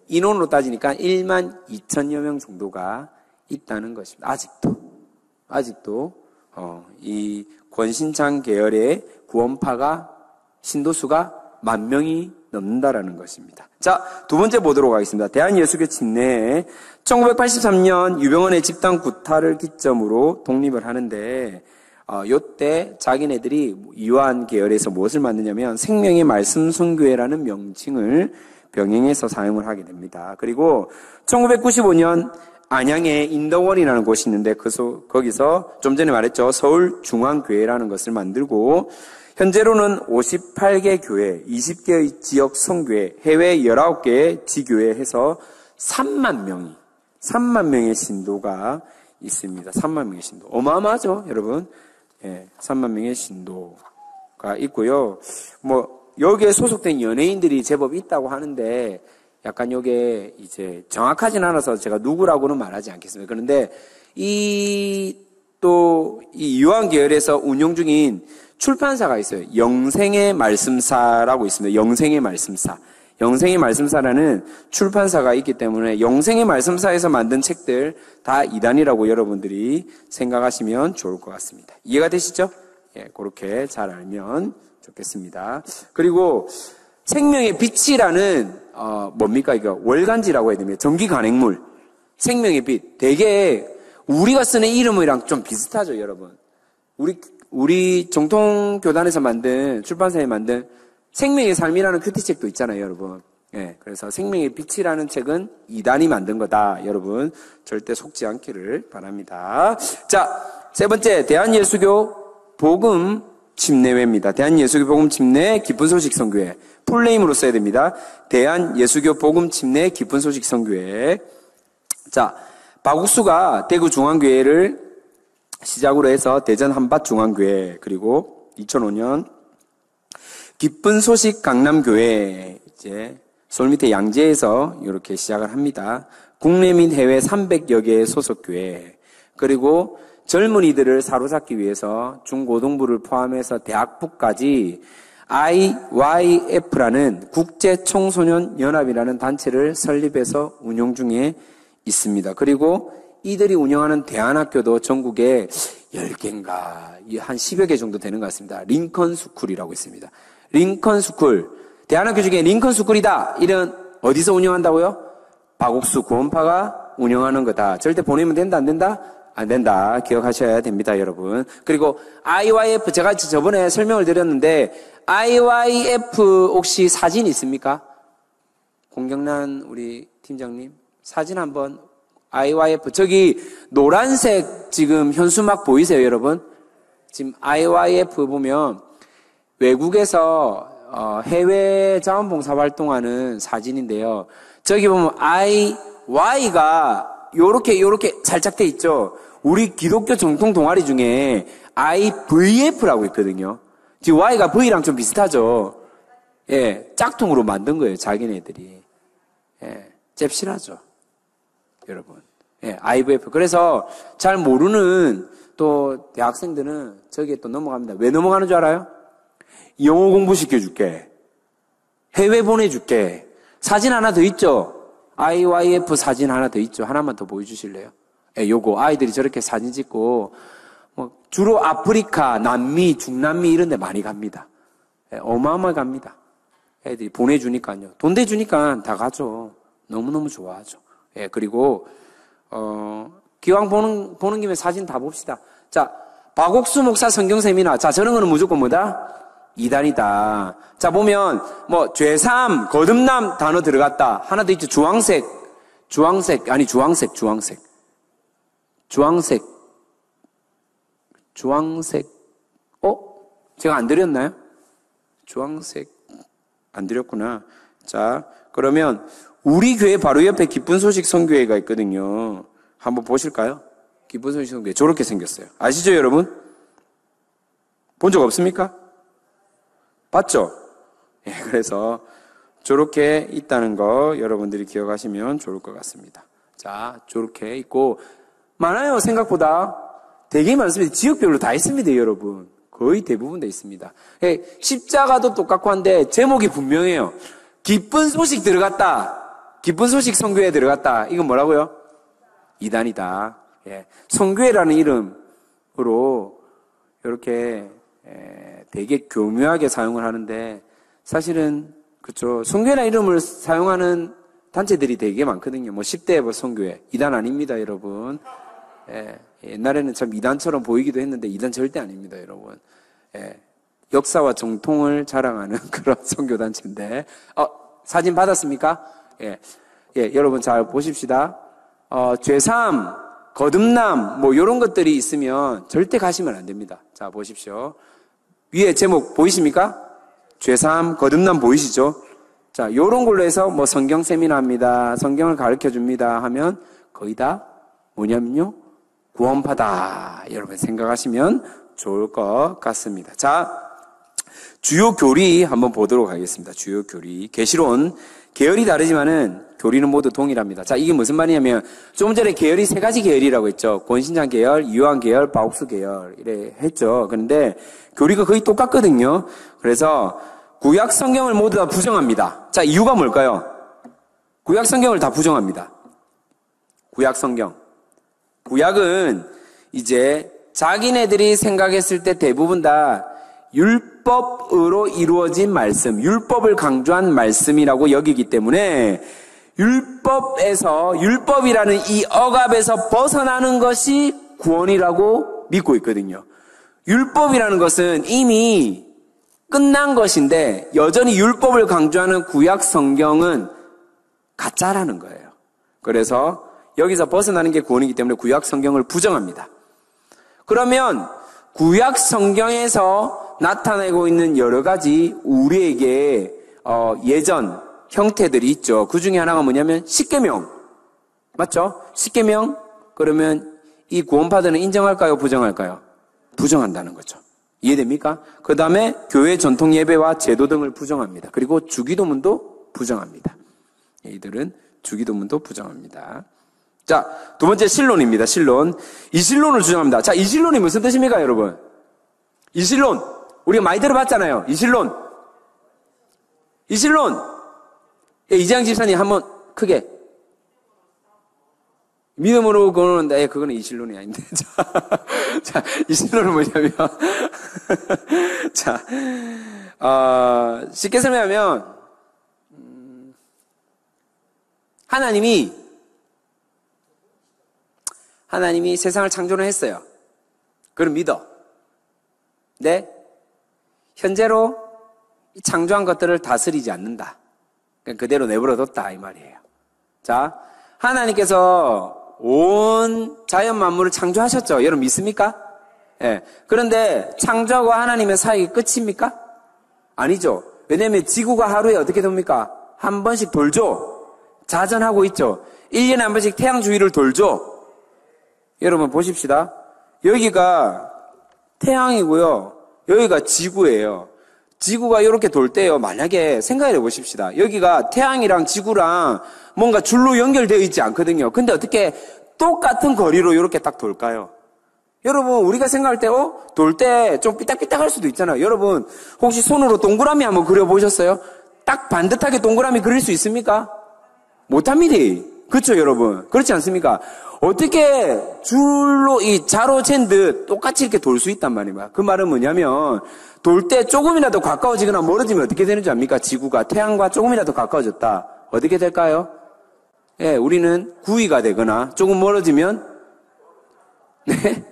Speaker 1: 인원으로 따지니까 1만 2천여 명 정도가 있다는 것입니다. 아직도 이 권신창 계열의 구원파가 신도수가 10,000명이 넘는다라는 것입니다. 자, 두 번째 보도록 하겠습니다. 대한예수교 집내에 1983년 유병헌의 집단 구타를 기점으로 독립을 하는데 요때 자기네들이 이화한 계열에서 무엇을 만드냐면 생명의 말씀 선교회라는 명칭을 병행해서 사용을 하게 됩니다. 그리고 1995년 안양에 인덕원이라는 곳이 있는데 거기서 좀 전에 말했죠. 서울중앙교회라는 것을 만들고 현재로는 58개 교회, 20개의 지역 성교회, 해외 19개의 지교회 해서 3만 명의 신도가 있습니다. 3만 명의 신도. 어마어마하죠, 여러분? 예, 3만 명의 신도가 있고요. 여기에 소속된 연예인들이 제법 있다고 하는데, 약간 요게 이제 정확하진 않아서 제가 누구라고는 말하지 않겠습니다. 그런데 이 유한 계열에서 운영 중인 출판사가 있어요. 영생의 말씀사라고 있습니다. 영생의 말씀사. 영생의 말씀사라는 출판사가 있기 때문에 영생의 말씀사에서 만든 책들 다 이단이라고 여러분들이 생각하시면 좋을 것 같습니다. 이해가 되시죠? 예, 그렇게 잘 알면 좋겠습니다. 그리고 생명의 빛이라는 뭡니까 이거 월간지라고 해야 됩니다. 전기 간행물. 생명의 빛. 되게 우리가 쓰는 이름이랑 좀 비슷하죠, 여러분. 우리 정통교단에서 만든 출판사에 만든 생명의 삶이라는 큐티책도 있잖아요, 여러분. 예, 그래서 생명의 빛이라는 책은 이단이 만든 거다, 여러분. 절대 속지 않기를 바랍니다. 자, 세 번째 대한예수교 복음 집례회입니다. 대한예수교 복음 집례 기쁜 소식 선교회. 풀네임으로 써야 됩니다. 대한예수교 복음 집례 기쁜 소식 선교회. 자, 박욱수가 대구 중앙교회를 시작으로 해서 대전 한밭중앙교회, 그리고 2005년 기쁜 소식 강남교회, 이제 서울 밑에 양재에서 이렇게 시작을 합니다. 국내 및 해외 300여 개의 소속교회, 그리고 젊은이들을 사로잡기 위해서 중고등부를 포함해서 대학부까지 IYF라는 국제청소년연합이라는 단체를 설립해서 운영 중에 있습니다. 그리고 이들이 운영하는 대안학교도 전국에 10개인가 한 10여 개 정도 되는 것 같습니다. 링컨 스쿨이라고 있습니다. 링컨 스쿨. 대안학교 중에 링컨 스쿨이다. 이런 어디서 운영한다고요? 박옥수 구원파가 운영하는 거다. 절대 보내면 된다, 안 된다? 안 된다. 기억하셔야 됩니다, 여러분. 그리고 IYF, 제가 저번에 설명을 드렸는데 IYF 혹시 사진 있습니까? 공경란 우리 팀장님 사진 한번. IYF, 저기 노란색 지금 현수막 보이세요, 여러분? 지금 IYF 보면 외국에서 해외 자원봉사 활동하는 사진인데요. 저기 보면 IY가 요렇게 살짝 돼 있죠. 우리 기독교 정통 동아리 중에 IVF라고 있거든요. 지금 Y가 V랑 좀 비슷하죠. 예, 짝퉁으로 만든 거예요, 자기네들이. 예, 잽실하죠. 여러분. 예, IVF. 그래서 잘 모르는 또 대학생들은 저기에 또 넘어갑니다. 왜 넘어가는 줄 알아요? 영어 공부시켜줄게. 해외 보내줄게. 사진 하나 더 있죠? IYF 사진 하나 더 있죠? 하나만 더 보여주실래요? 예, 요거 아이들이 저렇게 사진 찍고 주로 아프리카, 남미, 중남미 이런 데 많이 갑니다. 예, 어마어마하게 갑니다. 애들이 보내주니까요. 돈 대주니까 다 가죠. 너무너무 좋아하죠. 예, 그리고 기왕 보는 김에 사진 다 봅시다. 자, 박옥수 목사 성경 세미나. 자, 저런 거는 무조건 뭐다? 이단이다. 자, 보면 죄삼, 거듭남 단어 들어갔다. 하나 더 있죠. 주황색. 제가 안 드렸나요? 주황색 안 드렸구나. 자, 그러면 우리 교회 바로 옆에 기쁜 소식 선교회가 있거든요. 한번 보실까요? 기쁜 소식 선교회 저렇게 생겼어요. 아시죠, 여러분? 본 적 없습니까? 봤죠? 예, 그래서 저렇게 있다는 거 여러분들이 기억하시면 좋을 것 같습니다. 자, 저렇게 있고 많아요. 생각보다 되게 많습니다. 지역별로 다 있습니다, 여러분. 거의 대부분 다 있습니다. 예, 십자가도 똑같고 한데 제목이 분명해요. 기쁜 소식 들어갔다. 기쁜 소식 선교회에 들어갔다. 이건 뭐라고요? 이단이다. 예, 선교회라는 이름으로 이렇게 되게 교묘하게 사용을 하는데 사실은 그렇죠. 선교회라는 이름을 사용하는 단체들이 되게 많거든요. 10대 선교회. 이단 아닙니다, 여러분. 예, 옛날에는 참 이단처럼 보이기도 했는데 이단 절대 아닙니다, 여러분. 예, 역사와 정통을 자랑하는 그런 선교단체인데 사진 받았습니까? 예, 여러분 잘 보십시다. 죄삼, 거듭남 이런 것들이 있으면 절대 가시면 안 됩니다. 자, 보십시오. 위에 제목 보이십니까? 죄삼, 거듭남 보이시죠? 자, 요런 걸로 해서 성경 세미나입니다. 성경을 가르쳐 줍니다 하면 거의 다 뭐냐면요? 구원파다. 여러분 생각하시면 좋을 것 같습니다. 자, 주요 교리 한번 보도록 하겠습니다. 주요 교리. 계시론. 계열이 다르지만은 교리는 모두 동일합니다. 자, 이게 무슨 말이냐면 조금 전에 계열이 3가지 계열이라고 했죠. 권신장 계열, 이요한 계열, 바옥수 계열 이래 했죠. 그런데 교리가 거의 똑같거든요. 그래서 구약 성경을 모두 다 부정합니다. 자, 이유가 뭘까요? 구약 성경을 다 부정합니다. 구약 성경. 구약은 이제 자기네들이 생각했을 때 대부분 다 율법으로 이루어진 말씀, 율법을 강조한 말씀이라고 여기기 때문에 율법이라는 이 억압에서 벗어나는 것이 구원이라고 믿고 있거든요. 율법이라는 것은 이미 끝난 것인데 여전히 율법을 강조하는 구약 성경은 가짜라는 거예요. 그래서 여기서 벗어나는 게 구원이기 때문에 구약 성경을 부정합니다. 그러면 구약 성경에서 나타내고 있는 여러 가지 우리에게 예전 형태들이 있죠. 그 중에 하나가 뭐냐면 십계명. 맞죠? 십계명. 그러면 이 구원파들은 인정할까요? 부정할까요? 부정한다는 거죠. 이해됩니까? 그 다음에 교회 전통 예배와 제도 등을 부정합니다. 그리고 주기도문도 부정합니다. 이들은 주기도문도 부정합니다. 자, 두 번째 신론입니다. 신론. 이신론을 주장합니다. 자, 이신론이 무슨 뜻입니까, 여러분? 이신론. 우리가 많이 들어봤잖아요. 이신론. 예, 이재양 집사님 한번 크게. 믿음으로 그러는데, 그거는 이신론이 아닌데. 자, 이신론은 뭐냐면, 자, 쉽게 설명하면, 하나님이 세상을 창조를 했어요. 그걸 믿어. 근데 현재로 이 창조한 것들을 다스리지 않는다. 그냥 그대로 내버려뒀다 이 말이에요. 자, 하나님께서 온 자연 만물을 창조하셨죠. 여러분 믿습니까? 예. 그런데 창조하고 하나님의 사이가 끝입니까? 아니죠. 왜냐하면 지구가 하루에 어떻게 됩니까? 한 번씩 돌죠. 자전하고 있죠. 1년에 한 번씩 태양 주위를 돌죠. 여러분 보십시다. 여기가 태양이고요. 여기가 지구예요. 지구가 이렇게 돌 때요. 만약에 생각해 보십시다. 여기가 태양이랑 지구랑 뭔가 줄로 연결되어 있지 않거든요. 근데 어떻게 똑같은 거리로 이렇게 딱 돌까요? 여러분, 우리가 생각할 때, 돌 때 좀 삐딱삐딱할 수도 있잖아요. 여러분, 혹시 손으로 동그라미 한번 그려보셨어요? 딱 반듯하게 동그라미 그릴 수 있습니까? 못합니다. 그렇죠, 여러분? 그렇지 않습니까? 어떻게 줄로 이 자로 잰 듯 똑같이 이렇게 돌 수 있단 말입니다. 그 말은 뭐냐면, 돌 때 조금이라도 가까워지거나 멀어지면 어떻게 되는지 압니까? 지구가 태양과 조금이라도 가까워졌다. 어떻게 될까요? 예, 우리는 구위가 되거나 조금 멀어지면, 네?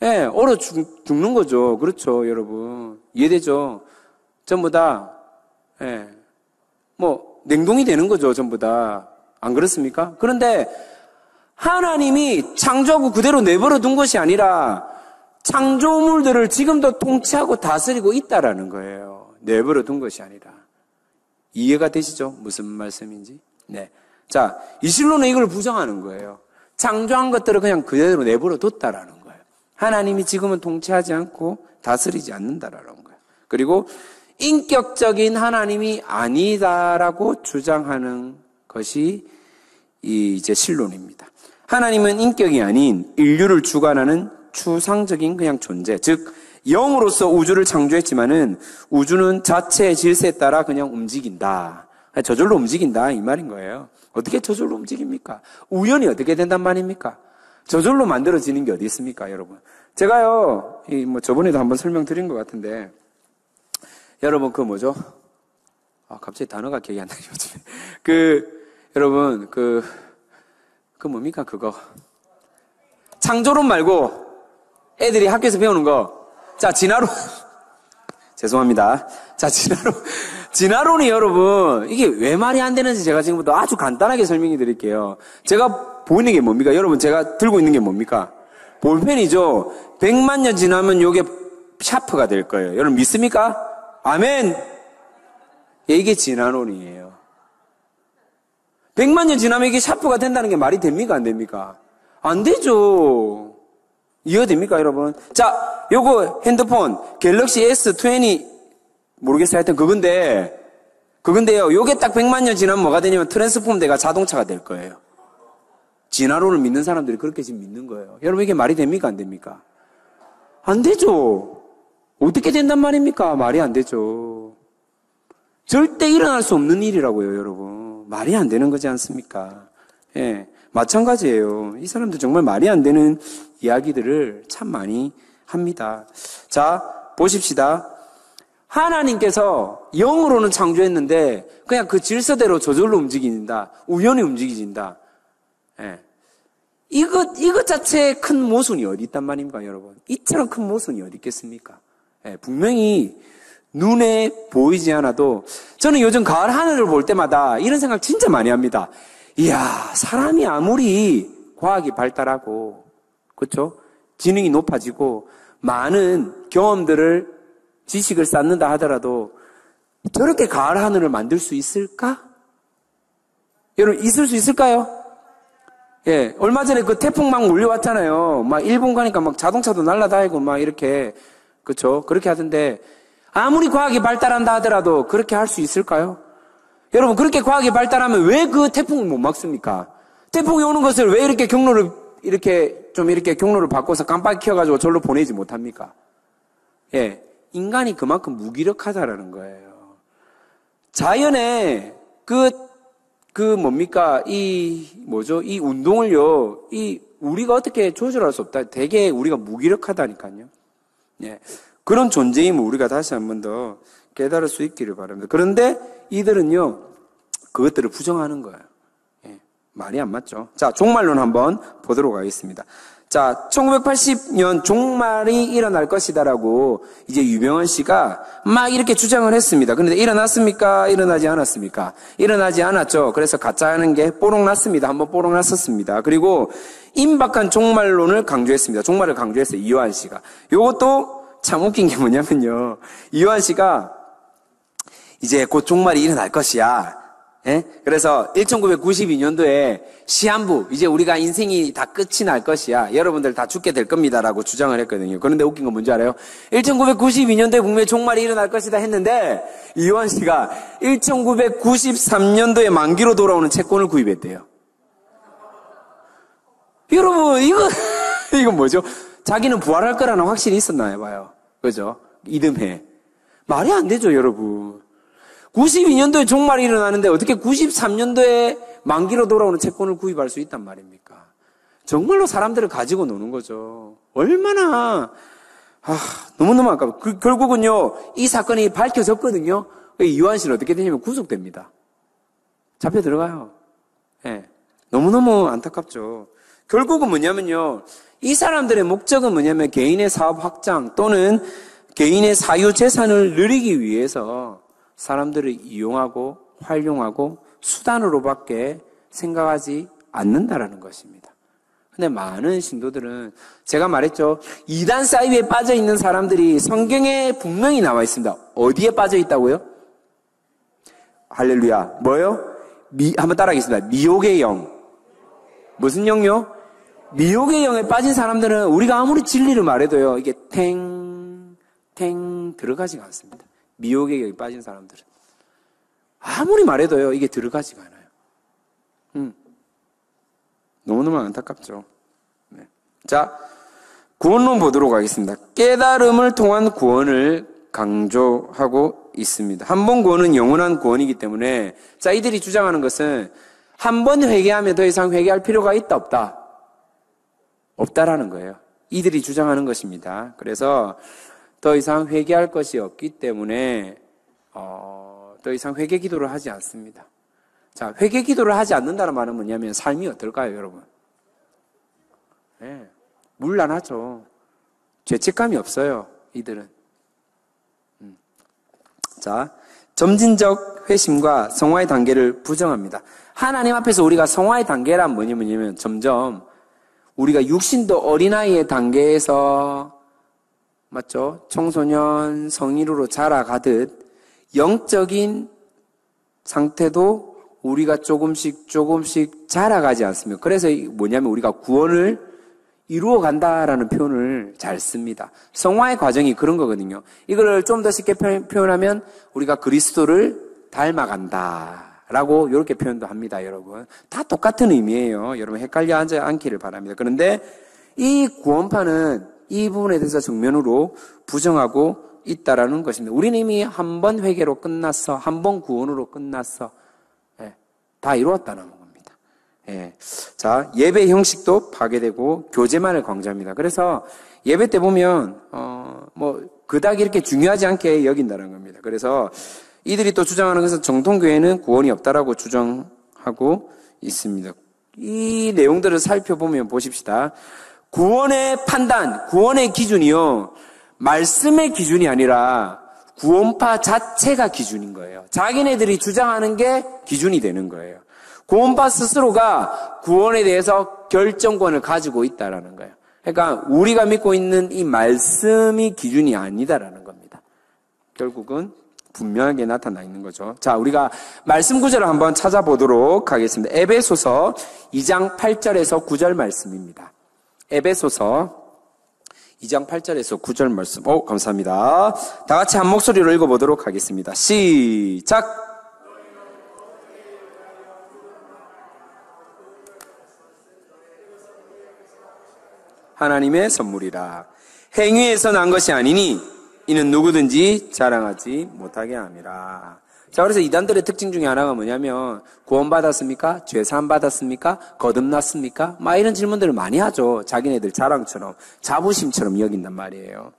Speaker 1: 예, 얼어 죽는 거죠. 그렇죠, 여러분. 이해되죠? 전부 다, 예, 냉동이 되는 거죠, 전부 다. 안 그렇습니까? 그런데 하나님이 창조하고 그대로 내버려 둔 것이 아니라 창조물들을 지금도 통치하고 다스리고 있다라는 거예요. 내버려 둔 것이 아니라. 이해가 되시죠? 무슨 말씀인지? 네. 자, 이 실로는 이걸 부정하는 거예요. 창조한 것들을 그냥 그대로 내버려 뒀다라는 거예요. 하나님이 지금은 통치하지 않고 다스리지 않는다라는 거예요. 그리고 인격적인 하나님이 아니다라고 주장하는 것이 이제 실론입니다. 하나님은 인격이 아닌 인류를 주관하는 추상적인 그냥 존재, 즉 영으로서 우주를 창조했지만은 우주는 자체의 질서에 따라 그냥 움직인다. 저절로 움직인다 이 말인 거예요. 어떻게 저절로 움직입니까? 우연히 어떻게 된단 말입니까? 저절로 만들어지는 게 어디 있습니까, 여러분? 제가요, 저번에도 한번 설명드린 것 같은데, 여러분, 뭐죠? 갑자기 단어가 기억이 안 나요, 요즘에. 여러분, 뭡니까, 그거? 창조론 말고, 애들이 학교에서 배우는 거. 자, 진화론. 죄송합니다. 자, 진화론이 여러분, 이게 왜 말이 안 되는지 제가 지금부터 아주 간단하게 설명해 드릴게요. 제가 보이는 게 뭡니까? 여러분, 제가 들고 있는 게 뭡니까? 볼펜이죠. 100만 년 지나면 요게 샤프가 될 거예요. 여러분 믿습니까? 아멘! 이게 진화론이에요. 100만 년 지나면 이게 샤프가 된다는 게 말이 됩니까? 안 됩니까? 안 되죠. 이해됩니까, 여러분? 자, 요거 핸드폰, 갤럭시 S20, 모르겠어요. 하여튼 그건데요. 요게 딱 100만 년 지나면 뭐가 되냐면 트랜스폼 돼가 자동차가 될 거예요. 진화론을 믿는 사람들이 그렇게 지금 믿는 거예요. 여러분, 이게 말이 됩니까? 안 됩니까? 안 되죠. 어떻게 된단 말입니까? 말이 안 되죠. 절대 일어날 수 없는 일이라고요, 여러분. 말이 안 되는 거지 않습니까? 예, 마찬가지예요. 이 사람들 정말 말이 안 되는 이야기들을 참 많이 합니다. 자, 보십시다. 하나님께서 영으로는 창조했는데 그냥 그 질서대로 저절로 움직인다. 우연히 움직이진다. 예. 이것 자체의 큰 모순이 어디 있단 말입니까, 여러분? 이처럼 큰 모순이 어디 있겠습니까? 예, 분명히 눈에 보이지 않아도 저는 요즘 가을 하늘을 볼 때마다 이런 생각 진짜 많이 합니다. 이야, 사람이 아무리 과학이 발달하고, 그렇죠? 지능이 높아지고 많은 경험들을 지식을 쌓는다 하더라도 저렇게 가을 하늘을 만들 수 있을까? 여러분, 있을 수 있을까요? 예, 얼마 전에 그 태풍 막 몰려왔잖아요. 막 일본 가니까 막 자동차도 날아다니고 막 이렇게, 그렇죠? 그렇게 하던데 아무리 과학이 발달한다 하더라도 그렇게 할 수 있을까요? 여러분, 그렇게 과학이 발달하면 왜 그 태풍을 못 막습니까? 태풍이 오는 것을 왜 이렇게 경로를 바꿔서 깜빡이 켜가지고 절로 보내지 못합니까? 예, 인간이 그만큼 무기력하다라는 거예요. 자연의 이 운동을요, 우리가 어떻게 조절할 수 없다. 되게 우리가 무기력하다니까요. 예. 그런 존재임을 우리가 다시 한 번 더 깨달을 수 있기를 바랍니다. 그런데 이들은요, 그것들을 부정하는 거예요. 예. 말이 안 맞죠. 자, 종말론 한번 보도록 하겠습니다. 자, 1980년 종말이 일어날 것이다라고 이제 유병헌 씨가 막 이렇게 주장을 했습니다. 그런데 일어났습니까? 일어나지 않았습니까? 일어나지 않았죠. 그래서 가짜하는 게 뽀록 났습니다. 한번 뽀록 났었습니다. 그리고 임박한 종말론을 강조했습니다. 종말을 강조했어요. 이완 씨가. 요것도 참 웃긴 게 뭐냐면요. 이완 씨가 이제 곧 종말이 일어날 것이야. 예? 그래서 1992년도에 시한부, 이제 우리가 인생이 다 끝이 날 것이야. 여러분들 다 죽게 될 겁니다라고 주장을 했거든요. 그런데 웃긴 건 뭔지 알아요? 1992년도에 분명히 종말이 일어날 것이다 했는데 이완 씨가 1993년도에 만기로 돌아오는 채권을 구입했대요. 여러분, 이건 뭐죠? 자기는 부활할 거라는 확신이 있었나 해봐요. 그죠? 이듬해. 말이 안 되죠, 여러분. 92년도에 종말이 일어나는데 어떻게 93년도에 만기로 돌아오는 채권을 구입할 수 있단 말입니까? 정말로 사람들을 가지고 노는 거죠. 얼마나, 너무너무 아까워. 결국은요, 이 사건이 밝혀졌거든요. 이완 씨는 어떻게 되냐면 구속됩니다. 잡혀 들어가요. 예. 너무너무 안타깝죠. 결국은 뭐냐면요, 이 사람들의 목적은 뭐냐면 개인의 사업 확장 또는 개인의 사유 재산을 누리기 위해서 사람들을 이용하고 활용하고 수단으로밖에 생각하지 않는다라는 것입니다. 근데 많은 신도들은 제가 말했죠. 이단 사이비에 빠져 있는 사람들이 성경에 분명히 나와 있습니다. 어디에 빠져 있다고요? 할렐루야. 뭐요? 한번 따라하겠습니다. 미혹의 영. 무슨 영요? 미혹의 영에 빠진 사람들은 우리가 아무리 진리를 말해도요, 이게 탱 들어가지가 않습니다. 미혹의 영에 빠진 사람들은. 아무리 말해도요, 이게 들어가지가 않아요. 너무너무 안타깝죠. 네. 자, 구원론 보도록 하겠습니다. 깨달음을 통한 구원을 강조하고 있습니다. 한 번 구원은 영원한 구원이기 때문에, 자, 이들이 주장하는 것은 한 번 회개하면 더 이상 회개할 필요가 있다, 없다? 없다라는 거예요. 이들이 주장하는 것입니다. 그래서 더 이상 회개할 것이 없기 때문에 더 이상 회개 기도를 하지 않습니다. 자, 회개 기도를 하지 않는다는 말은 뭐냐면 삶이 어떨까요, 여러분? 네, 문란하죠. 죄책감이 없어요, 이들은. 자, 점진적 회심과 성화의 단계를 부정합니다. 하나님 앞에서 우리가 성화의 단계란 뭐냐면 점점 우리가 육신도 어린아이의 단계에서 맞죠? 청소년, 성인으로 자라가듯 영적인 상태도 우리가 조금씩 자라가지 않습니까? 그래서 뭐냐면 우리가 구원을 이루어 간다라는 표현을 잘 씁니다. 성화의 과정이 그런 거거든요. 이걸 좀 더 쉽게 표현하면 우리가 그리스도를 닮아간다라고 이렇게 표현도 합니다, 여러분. 다 똑같은 의미예요. 여러분 헷갈려 하지 않기를 바랍니다. 그런데 이 구원파는 이 부분에 대해서 정면으로 부정하고 있다라는 것입니다. 우리는 이미 한 번 회개로 끝났어. 한 번 구원으로 끝났어. 예, 다 이루었다는 겁니다. 예. 자, 예배 형식도 파괴되고 교제만을 강조합니다. 그래서 예배 때 보면 그닥 이렇게 중요하지 않게 여긴다는 겁니다. 그래서 이들이 또 주장하는 것은 정통교회는 구원이 없다라고 주장하고 있습니다. 이 내용들을 살펴보면 보십시다. 구원의 판단, 구원의 기준이요, 말씀의 기준이 아니라 구원파 자체가 기준인 거예요. 자기네들이 주장하는 게 기준이 되는 거예요. 구원파 스스로가 구원에 대해서 결정권을 가지고 있다라는 거예요. 그러니까 우리가 믿고 있는 이 말씀이 기준이 아니다라는 겁니다. 결국은 분명하게 나타나 있는 거죠. 자, 우리가 말씀 구절을 한번 찾아보도록 하겠습니다. 에베소서 2장 8절에서 9절 말씀입니다. 에베소서 2장 8절에서 9절 말씀. 감사합니다. 다 같이 한 목소리로 읽어보도록 하겠습니다. 시작! 하나님의 선물이라. 행위에서 난 것이 아니니 이는 누구든지 자랑하지 못하게 함이라. 자, 그래서 이단들의 특징 중에 하나가 뭐냐면 구원받았습니까? 죄사함 받았습니까? 거듭났습니까? 막 이런 질문들을 많이 하죠. 자기네들 자랑처럼 자부심처럼 여긴단 말이에요.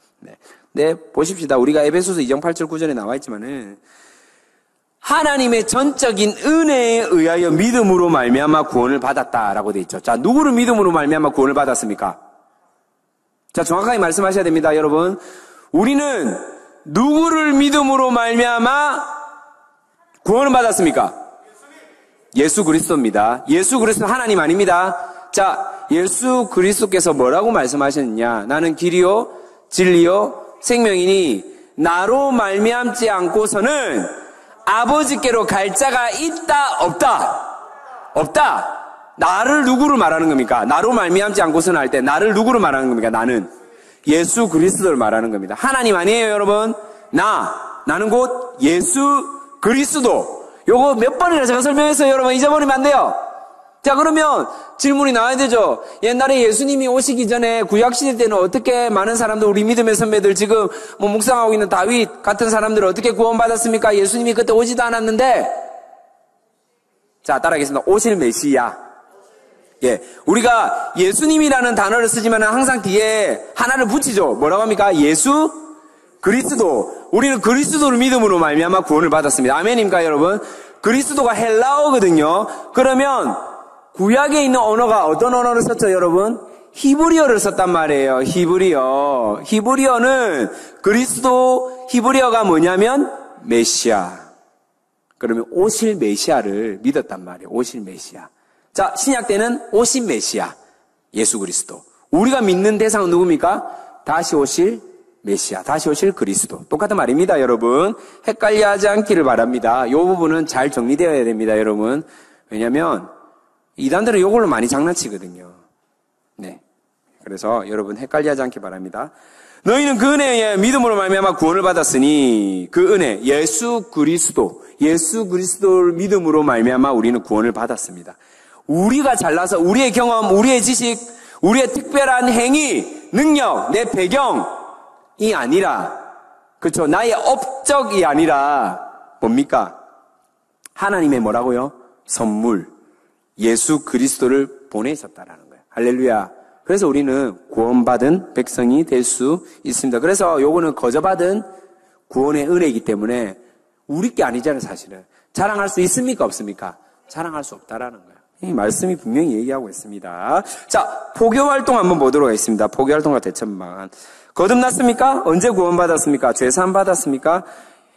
Speaker 1: 네, 보십시다. 우리가 에베소서 2장 8절 9절에 나와 있지만은 하나님의 전적인 은혜에 의하여 믿음으로 말미암아 구원을 받았다라고 돼 있죠. 자, 누구를 믿음으로 말미암아 구원을 받았습니까? 자, 정확하게 말씀하셔야 됩니다, 여러분. 우리는 누구를 믿음으로 말미암아 구원을 받았습니까? 예수 그리스도입니다. 예수 그리스도 하나님 아닙니다. 자, 예수 그리스도께서 뭐라고 말씀하셨느냐? 나는 길이요 진리요 생명이니 나로 말미암지 않고서는 아버지께로 갈 자가 있다 없다? 없다. 나를 누구로 말하는 겁니까? 나로 말미암지 않고서는 할 때 나를 누구로 말하는 겁니까? 나는 예수 그리스도를 말하는 겁니다. 하나님 아니에요, 여러분. 나는 곧 예수 그리스도. 요거 몇 번이나 제가 설명했어요, 여러분. 잊어버리면 안 돼요. 자, 그러면 질문이 나와야 되죠. 옛날에 예수님이 오시기 전에 구약시대 때는 어떻게 많은 사람들, 우리 믿음의 선배들, 지금 뭐 묵상하고 있는 다윗 같은 사람들을 어떻게 구원받았습니까? 예수님이 그때 오지도 않았는데, 자, 따라하겠습니다. 오실 메시아. 예. 우리가 예수님이라는 단어를 쓰지만 항상 뒤에 하나를 붙이죠. 뭐라고 합니까? 예수 그리스도. 우리는 그리스도를 믿음으로 말미암아 구원을 받았습니다. 아멘입니까, 여러분? 그리스도가 헬라어거든요. 그러면 구약에 있는 언어가 어떤 언어를 썼죠, 여러분? 히브리어를 썼단 말이에요. 히브리어. 히브리어는 그리스도 히브리어가 뭐냐면 메시아. 그러면 오실 메시아를 믿었단 말이에요. 오실 메시아. 자, 신약 때는 오신 메시아. 예수 그리스도. 우리가 믿는 대상은 누굽니까? 다시 오실 메시아. 다시 오실 그리스도. 똑같은 말입니다, 여러분. 헷갈려 하지 않기를 바랍니다. 이 부분은 잘 정리되어야 됩니다, 여러분. 왜냐면 이단들은 이걸로 많이 장난치거든요. 네. 그래서 여러분 헷갈려 하지 않기 바랍니다. 너희는 그 은혜에 믿음으로 말미암아 구원을 받았으니 그 은혜, 예수 그리스도를 믿음으로 말미암아 우리는 구원을 받았습니다. 우리가 잘나서 우리의 경험, 우리의 지식, 우리의 특별한 행위, 능력, 내 배경이 아니라, 그렇죠? 나의 업적이 아니라 뭡니까? 하나님의 뭐라고요? 선물, 예수 그리스도를 보내셨다라는 거예요. 할렐루야. 그래서 우리는 구원받은 백성이 될 수 있습니다. 그래서 요거는 거저받은 구원의 은혜이기 때문에 우리 게 아니잖아요, 사실은. 자랑할 수 있습니까, 없습니까? 자랑할 수 없다라는 거예요. 이 말씀이 분명히 얘기하고 있습니다. 자, 포교활동 한번 보도록 하겠습니다. 포교활동과 대천만. 거듭났습니까? 언제 구원받았습니까? 죄사함 받았습니까?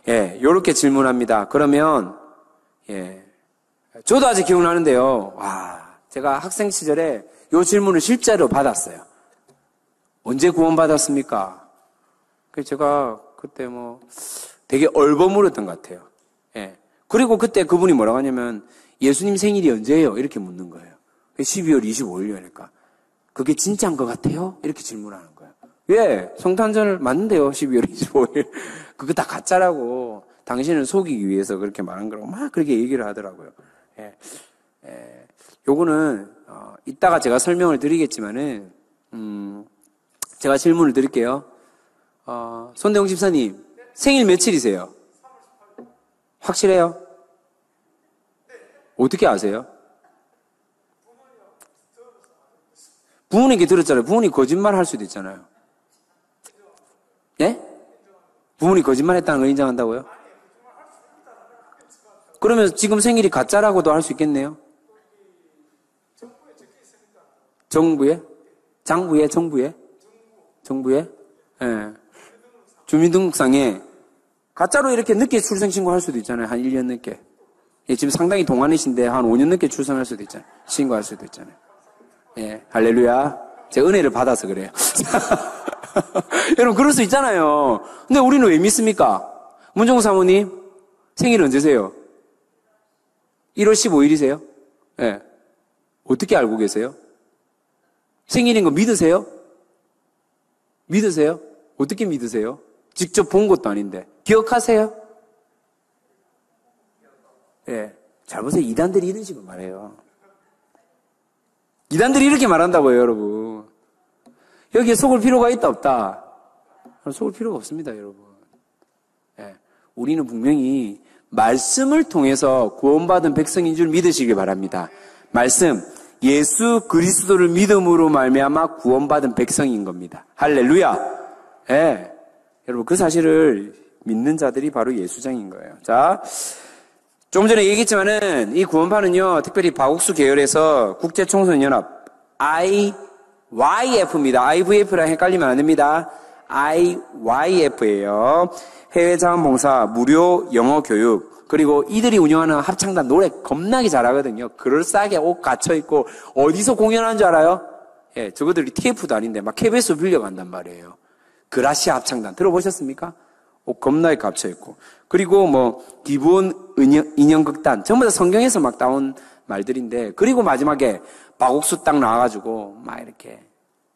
Speaker 1: 예, 요렇게 질문합니다. 그러면, 예, 저도 아직 기억나는데요. 와, 제가 학생 시절에 요 질문을 실제로 받았어요. 언제 구원받았습니까? 그래서 제가 그때 되게 얼버무렸던 것 같아요. 예. 그리고 그때 그분이 뭐라고 하냐면, 예수님 생일이 언제예요? 이렇게 묻는 거예요. 12월 25일이니까. 그게 진짜인 것 같아요? 이렇게 질문하는 거예요. 왜? 성탄절 맞는데요, 12월 25일. 그거 다 가짜라고. 당신을 속이기 위해서 그렇게 말한 거라고 막 그렇게 얘기를 하더라고요. 예. 요거는, 이따가 제가 설명을 드리겠지만은, 제가 질문을 드릴게요. 손대웅 집사님, 생일 며칠이세요? 확실해요? 어떻게 아세요? 부모님께 들었잖아요. 부모님 거짓말 할 수도 있잖아요. 예? 부모님 거짓말 했다는 걸 인정한다고요? 그러면 지금 생일이 가짜라고도 할 수 있겠네요? 정부에? 장부에? 정부에? 정부에? 예. 주민등록상에 가짜로 이렇게 늦게 출생신고할 수도 있잖아요. 한 1년 늦게. 예, 지금 상당히 동안이신데 한 5년 늦게 출산할 수도 있잖아요. 신고할 수도 있잖아요. 예, 할렐루야. 제가 은혜를 받아서 그래요. 여러분, 그럴 수 있잖아요. 근데 우리는 왜 믿습니까? 문정우 사모님, 생일 언제세요? 1월 15일이세요? 예. 어떻게 알고 계세요? 생일인 거 믿으세요? 믿으세요? 어떻게 믿으세요? 직접 본 것도 아닌데. 기억하세요? 예. 잘 보세요. 이단들이 이런 식으로 말해요. 이단들이 이렇게 말한다고요, 여러분. 여기에 속을 필요가 있다, 없다? 속을 필요가 없습니다, 여러분. 예. 우리는 분명히 말씀을 통해서 구원받은 백성인 줄 믿으시길 바랍니다. 말씀, 예수 그리스도를 믿음으로 말미암아 구원받은 백성인 겁니다. 할렐루야. 예. 여러분, 그 사실을 믿는 자들이 바로 예수장인 거예요. 자, 조금 전에 얘기했지만은 이 구원파는요, 특별히 바국수 계열에서 국제청소년연합 IYF입니다. IVF랑 헷갈리면 안 됩니다. IYF예요. 해외자원봉사, 무료 영어 교육, 그리고 이들이 운영하는 합창단 노래 겁나게 잘하거든요. 그럴싸하게 옷 갖춰있고, 어디서 공연하는 줄 알아요? 예, 저거들이 TF도 아닌데 막 KBS 빌려간단 말이에요. 그라시아 합창단 들어보셨습니까? 옷 겁나게 갖춰있고. 그리고 기본 인형극단, 전부 다 성경에서 막 따온 말들인데, 그리고 마지막에 바국수 딱 나와가지고 막 이렇게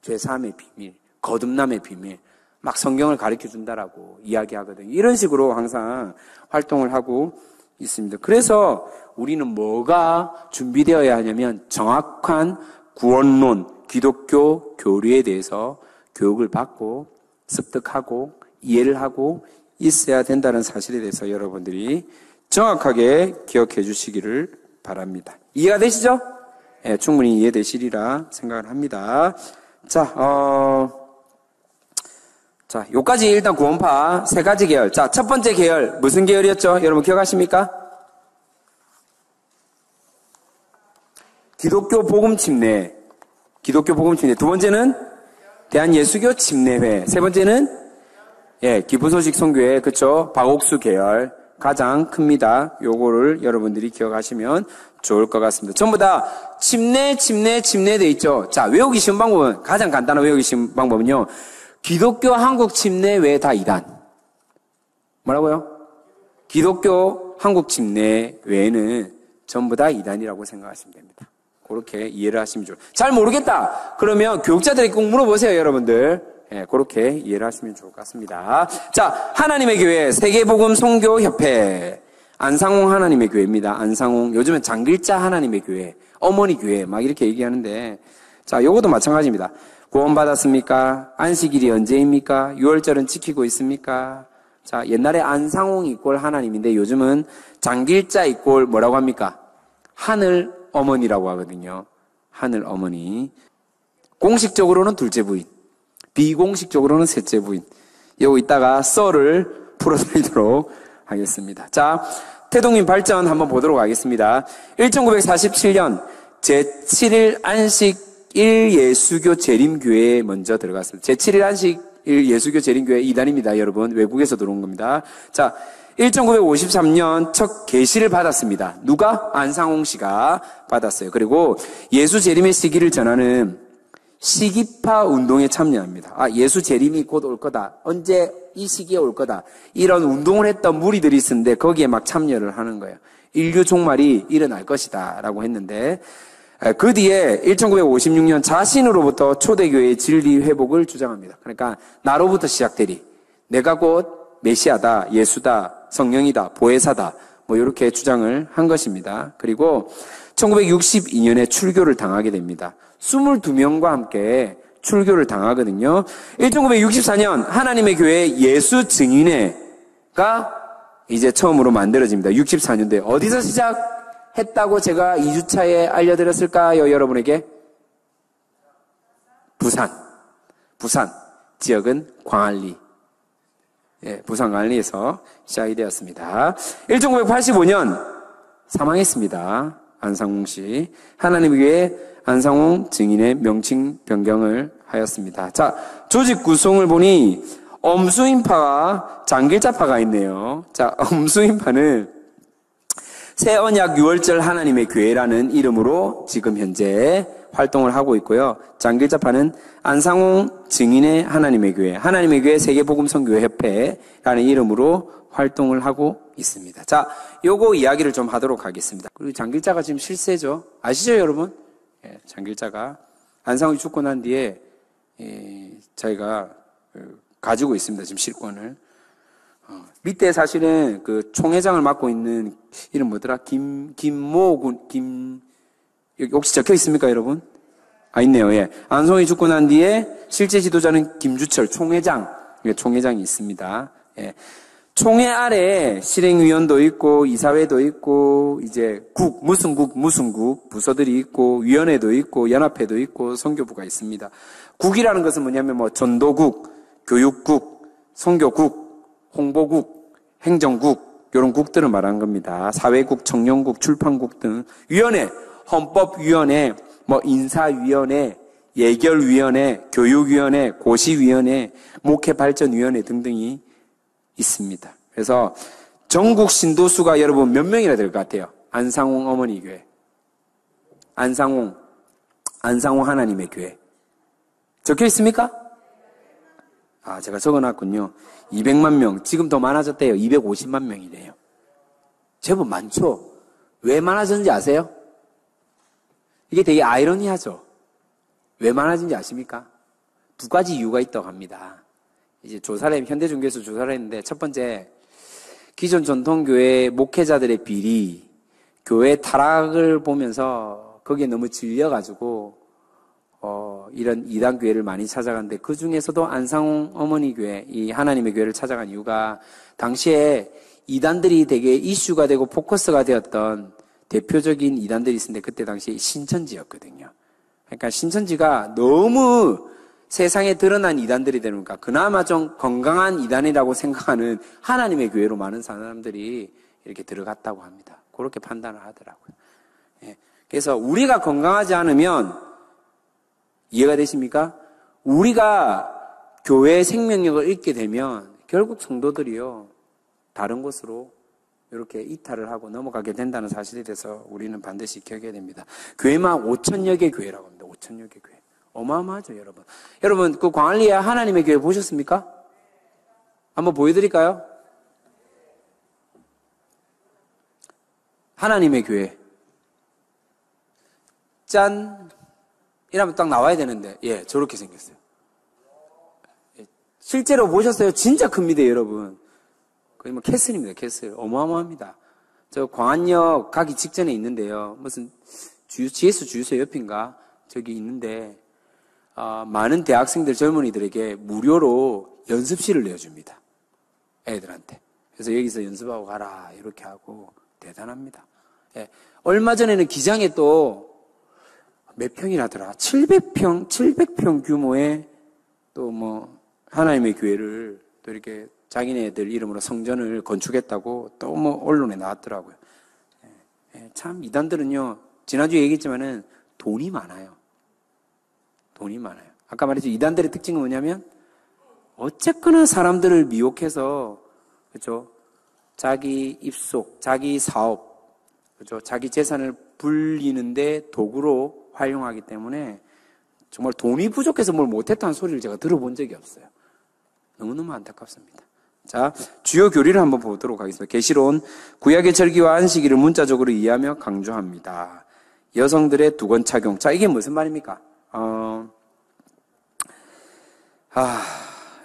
Speaker 1: 죄사함의 비밀, 거듭남의 비밀, 막 성경을 가르쳐 준다라고 이야기하거든요. 이런 식으로 항상 활동을 하고 있습니다. 그래서 우리는 뭐가 준비되어야 하냐면 정확한 구원론, 기독교 교리에 대해서 교육을 받고 습득하고 이해를 하고 있어야 된다는 사실에 대해서 여러분들이 정확하게 기억해 주시기를 바랍니다. 이해가 되시죠? 네, 충분히 이해되시리라 생각을 합니다. 요까지 일단 구원파 세 가지 계열. 자, 첫 번째 계열 무슨 계열이었죠? 여러분 기억하십니까? 기독교 복음 침례. 기독교 복음 침례. 두 번째는 대한예수교 침례회. 세 번째는 기부소식 선교회. 그쵸? 박옥수 계열. 가장 큽니다. 요거를 여러분들이 기억하시면 좋을 것 같습니다. 전부 다 침례 돼 있죠? 자, 외우기 쉬운 방법은, 가장 간단한 외우기 쉬운 방법은요. 기독교 한국 침례 외에 다 이단. 뭐라고요? 기독교 한국 침례 외에는 전부 다 이단이라고 생각하시면 됩니다. 그렇게 이해를 하시면 좋을. 잘 모르겠다. 그러면 교육자들에게 꼭 물어보세요, 여러분들. 그렇게 이해를 하시면 좋을 것 같습니다. 자, 하나님의 교회 세계복음 선교협회 안상홍 하나님의 교회입니다. 안상홍. 요즘은 장길자 하나님의 교회, 어머니 교회 막 이렇게 얘기하는데, 자, 요것도 마찬가지입니다. 구원받았습니까? 안식일이 언제입니까? 6월절은 지키고 있습니까? 자, 옛날에 안상홍 이꼴 하나님인데 요즘은 장길자 이꼴 뭐라고 합니까? 하늘 어머니라고 하거든요. 하늘 어머니. 공식적으로는 둘째 부인, 비공식적으로는 셋째 부인. 요거 이따가 썰을 풀어드리도록 하겠습니다. 자, 태동민 발전 한번 보도록 하겠습니다. 1947년 제7일 안식일 예수교 재림교회에 먼저 들어갔습니다. 제7일 안식일 예수교 재림교회 2단입니다. 여러분, 외국에서 들어온 겁니다. 자, 1953년 첫 계시를 받았습니다. 누가? 안상홍 씨가 받았어요. 그리고 예수 재림의 시기를 전하는 시기파 운동에 참여합니다. 예수 재림이 곧 올 거다. 언제 이 시기에 올 거다. 이런 운동을 했던 무리들이 있었는데 거기에 막 참여를 하는 거예요. 인류 종말이 일어날 것이다 라고 했는데, 그 뒤에 1956년 자신으로부터 초대교회의 진리 회복을 주장합니다. 그러니까 나로부터 시작되리. 내가 곧 메시아다, 예수다, 성령이다, 보혜사다, 뭐 이렇게 주장을 한 것입니다. 그리고 1962년에 출교를 당하게 됩니다. 22명과 함께 출교를 당하거든요. 1964년 하나님의 교회 예수 증인회가 이제 처음으로 만들어집니다. 64년도에. 어디서 시작했다고 제가 2주차에 알려드렸을까요, 여러분에게? 부산. 지역은 광안리. 부산 광안리에서 시작이 되었습니다. 1985년 사망했습니다. 안상홍 씨. 하나님의 교회 안상홍 증인의 명칭 변경을 하였습니다. 자, 조직 구성을 보니 엄수인파와 장길자파가 있네요. 자, 엄수인파는 새언약 6월절 하나님의 교회라는 이름으로 지금 현재 활동을 하고 있고요. 장길자파는 안상홍 증인의 하나님의 교회, 하나님의 교회 세계복음 선교협회라는 이름으로 활동을 하고 있습니다. 자, 요거 이야기를 좀 하도록 하겠습니다. 그리고 장길자가 지금 실세죠. 아시죠, 여러분? 장길자가 안상홍이 죽고 난 뒤에 저희가 가지고 있습니다. 지금 실권을. 밑에 사실은 그 총회장을 맡고 있는 이름 뭐더라? 김모군, 여기 혹시 적혀 있습니까, 여러분? 있네요. 안상홍이 죽고 난 뒤에 실제 지도자는 김주철 총회장, 총회장이 있습니다. 총회 아래에 실행위원도 있고, 이사회도 있고, 이제 무슨 국, 부서들이 있고, 위원회도 있고, 연합회도 있고, 선교부가 있습니다. 국이라는 것은 뭐냐면, 전도국, 교육국, 선교국, 홍보국, 행정국, 이런 국들을 말하는 겁니다. 사회국, 청년국, 출판국 등, 위원회, 헌법위원회, 인사위원회, 예결위원회, 교육위원회, 고시위원회, 목회발전위원회 등등이 있습니다. 그래서 전국 신도수가 여러분 몇 명이나 될 것 같아요? 안상홍 어머니 교회, 안상홍 하나님의 교회 적혀 있습니까? 제가 적어놨군요. 200만 명. 지금 더 많아졌대요. 250만 명이래요. 제법 많죠? 왜 많아졌는지 아세요? 이게 되게 아이러니하죠? 왜 많아진지 아십니까? 두 가지 이유가 있다고 합니다. 이제 현대중개에서 조사를 했는데, 첫 번째, 기존 전통교회 목회자들의 비리, 교회 타락을 보면서 거기에 너무 질려가지고 이런 이단 교회를 많이 찾아갔는데 그 중에서도 안상홍 어머니 교회, 이 하나님의 교회를 찾아간 이유가 당시에 이단들이 되게 이슈가 되고 포커스가 되었던 대표적인 이단들이 있었는데 그때 당시에 신천지였거든요. 그러니까 신천지가 너무 세상에 드러난 이단들이 되니까 그나마 좀 건강한 이단이라고 생각하는 하나님의 교회로 많은 사람들이 이렇게 들어갔다고 합니다. 그렇게 판단을 하더라고요. 예. 그래서 우리가 건강하지 않으면 이해가 되십니까? 우리가 교회의 생명력을 잃게 되면 결국 성도들이요 다른 곳으로 이렇게 이탈을 하고 넘어가게 된다는 사실에 대해서 우리는 반드시 기억해야 됩니다. 교회만 5천여 개 교회라고 합니다. 5천여 개 교회. 어마어마하죠, 여러분. 여러분, 그 광안리에 하나님의 교회 보셨습니까? 한번 보여드릴까요? 하나님의 교회. 짠! 이러면 딱 나와야 되는데, 예, 저렇게 생겼어요. 실제로 보셨어요? 진짜 큽니다, 여러분. 거의 뭐 캐슬입니다, 캐슬. 어마어마합니다. 저 광안역 가기 직전에 있는데요. 무슨 GS 주유소 옆인가? 저기 있는데, 많은 대학생들, 젊은이들에게 무료로 연습실을 내어줍니다. 애들한테. 그래서 여기서 연습하고 가라, 이렇게 하고, 대단합니다. 예. 얼마 전에는 기장에 또, 몇 평이라더라? 700평 규모의 또 뭐, 하나님의 교회를 또 이렇게 자기네들 이름으로 성전을 건축했다고 또 뭐 언론에 나왔더라고요. 예. 참, 이단들은요, 지난주에 얘기했지만은 돈이 많아요. 돈이 많아요. 아까 말했죠. 이단들의 특징은 뭐냐면, 어쨌거나 사람들을 미혹해서, 그죠? 자기 입속, 자기 사업, 그죠? 자기 재산을 불리는데 도구로 활용하기 때문에 정말 돈이 부족해서 뭘 못했다는 소리를 제가 들어본 적이 없어요. 너무너무 안타깝습니다. 자, 주요 교리를 한번 보도록 하겠습니다. 계시론 구약의 절기와 안식일을 문자적으로 이해하며 강조합니다. 여성들의 두건 착용. 자, 이게 무슨 말입니까?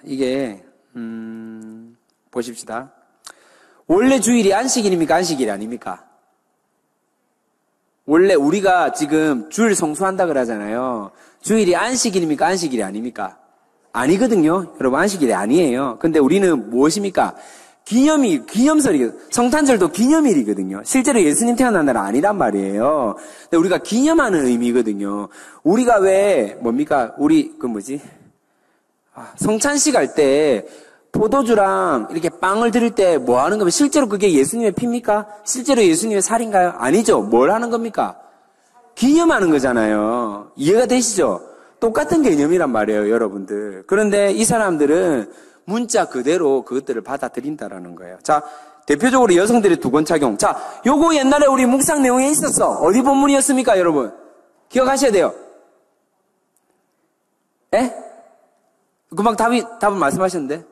Speaker 1: 이게 보십시다. 원래 주일이 안식일입니까? 안식일이 아닙니까? 원래 우리가 지금 주일 성수한다 그러잖아요. 주일이 안식일입니까? 안식일이 아닙니까? 아니거든요. 여러분, 안식일이 아니에요. 근데 우리는 무엇입니까? 기념설이거든요. 성탄절도 기념일이거든요. 실제로 예수님 태어난 날은 아니란 말이에요. 근데 우리가 기념하는 의미거든요. 우리가 왜, 뭡니까? 성찬식 할 때, 포도주랑 이렇게 빵을 드릴 때 뭐 하는 겁니까? 실제로 그게 예수님의 피입니까? 실제로 예수님의 살인가요? 아니죠. 뭘 하는 겁니까? 기념하는 거잖아요. 이해가 되시죠? 똑같은 개념이란 말이에요, 여러분들. 그런데 이 사람들은 문자 그대로 그것들을 받아들인다라는 거예요. 자, 대표적으로 여성들의 두건 착용. 자, 요거 옛날에 우리 묵상 내용에 있었어. 어디 본문이었습니까, 여러분? 기억하셔야 돼요. 예? 금방 답을 말씀하셨는데.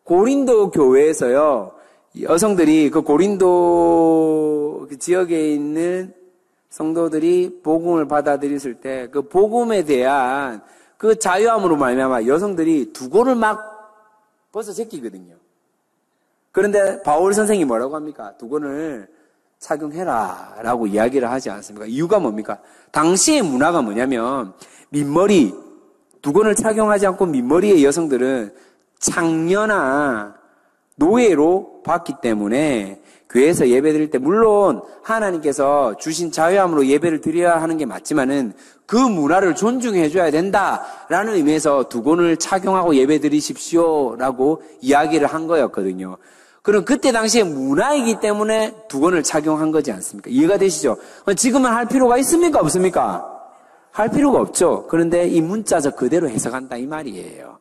Speaker 1: 고린도 교회에서요, 여성들이 그 고린도 지역에 있는 성도들이 복음을 받아들였을 때 그 복음에 대한 그 자유함으로 말미암아 여성들이 두건을 막 벗어 제끼거든요. 그런데 바울 선생이 뭐라고 합니까? 두건을 착용해라 라고 이야기를 하지 않습니까? 이유가 뭡니까? 당시의 문화가 뭐냐면 민머리, 두건을 착용하지 않고 민머리의 여성들은 창녀나 노예로 봤기 때문에 교회에서 예배 드릴 때 물론 하나님께서 주신 자유함으로 예배를 드려야 하는 게 맞지만은 그 문화를 존중해 줘야 된다라는 의미에서 두건을 착용하고 예배 드리십시오라고 이야기를 한 거였거든요. 그럼 그때 당시에 문화이기 때문에 두건을 착용한 거지 않습니까? 이해가 되시죠? 지금은 할 필요가 있습니까? 없습니까? 할 필요가 없죠. 그런데 이 문자적 그대로 해석한다 이 말이에요.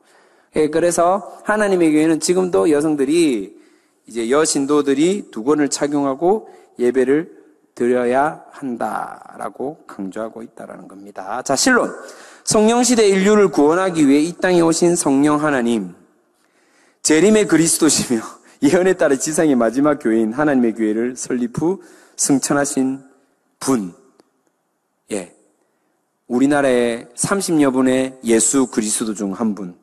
Speaker 1: 그래서 하나님의 교회는 지금도 여성들이 이제 여신도들이 두건을 착용하고 예배를 드려야 한다라고 강조하고 있다라는 겁니다. 자, 실론. 성령시대 인류를 구원하기 위해 이 땅에 오신 성령 하나님, 재림의 그리스도시며 예언에 따라 지상의 마지막 교회인 하나님의 교회를 설립 후 승천하신 분. 예. 우리나라에 30여 분의 예수 그리스도 중 한 분.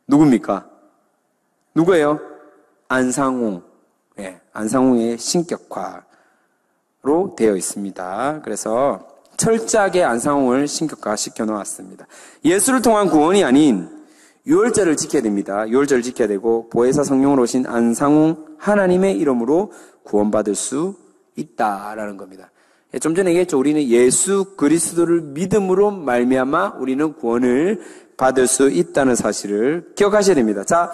Speaker 1: 누굽니까? 누구예요? 안상홍 안상홍의 신격화로 되어 있습니다. 그래서 철저하게 안상홍을 신격화시켜 놓았습니다. 예수를 통한 구원이 아닌 유월절을 지켜야 됩니다. 유월절을 지켜야 되고 보혜사 성령으로 오신 안상홍 하나님의 이름으로 구원받을 수 있다라는 겁니다. 좀 전에 얘기했죠. 우리는 예수 그리스도를 믿음으로 말미암아 우리는 구원을 받을 수 있다는 사실을 기억하셔야 됩니다. 자,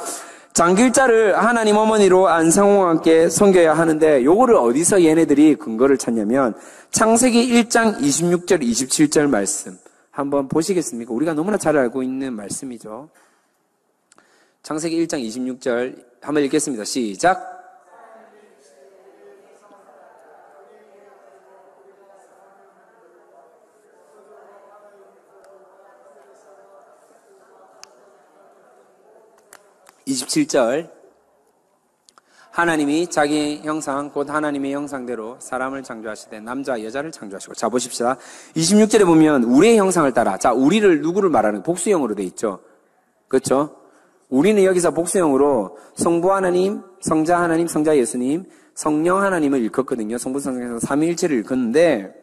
Speaker 1: 장길자를 하나님 어머니로 안상홍과 함께 섬겨야 하는데 요거를 어디서 얘네들이 근거를 찾냐면 창세기 1장 26절 27절 말씀 한번 보시겠습니까? 우리가 너무나 잘 알고 있는 말씀이죠. 창세기 1장 26절 한번 읽겠습니다. 시작. (27절) 하나님이 자기 형상 곧 하나님의 형상대로 사람을 창조하시되 남자 여자를 창조하시고. 자 보십시다. 26절에 보면 우리의 형상을 따라. 자 우리를 누구를 말하는 복수형으로 돼 있죠. 그렇죠? 우리는 여기서 복수형으로 성부 하나님, 성자 하나님, 성자 예수님, 성령 하나님을 일컫거든요. 성부 성령에서 삼위일체를 일컫는데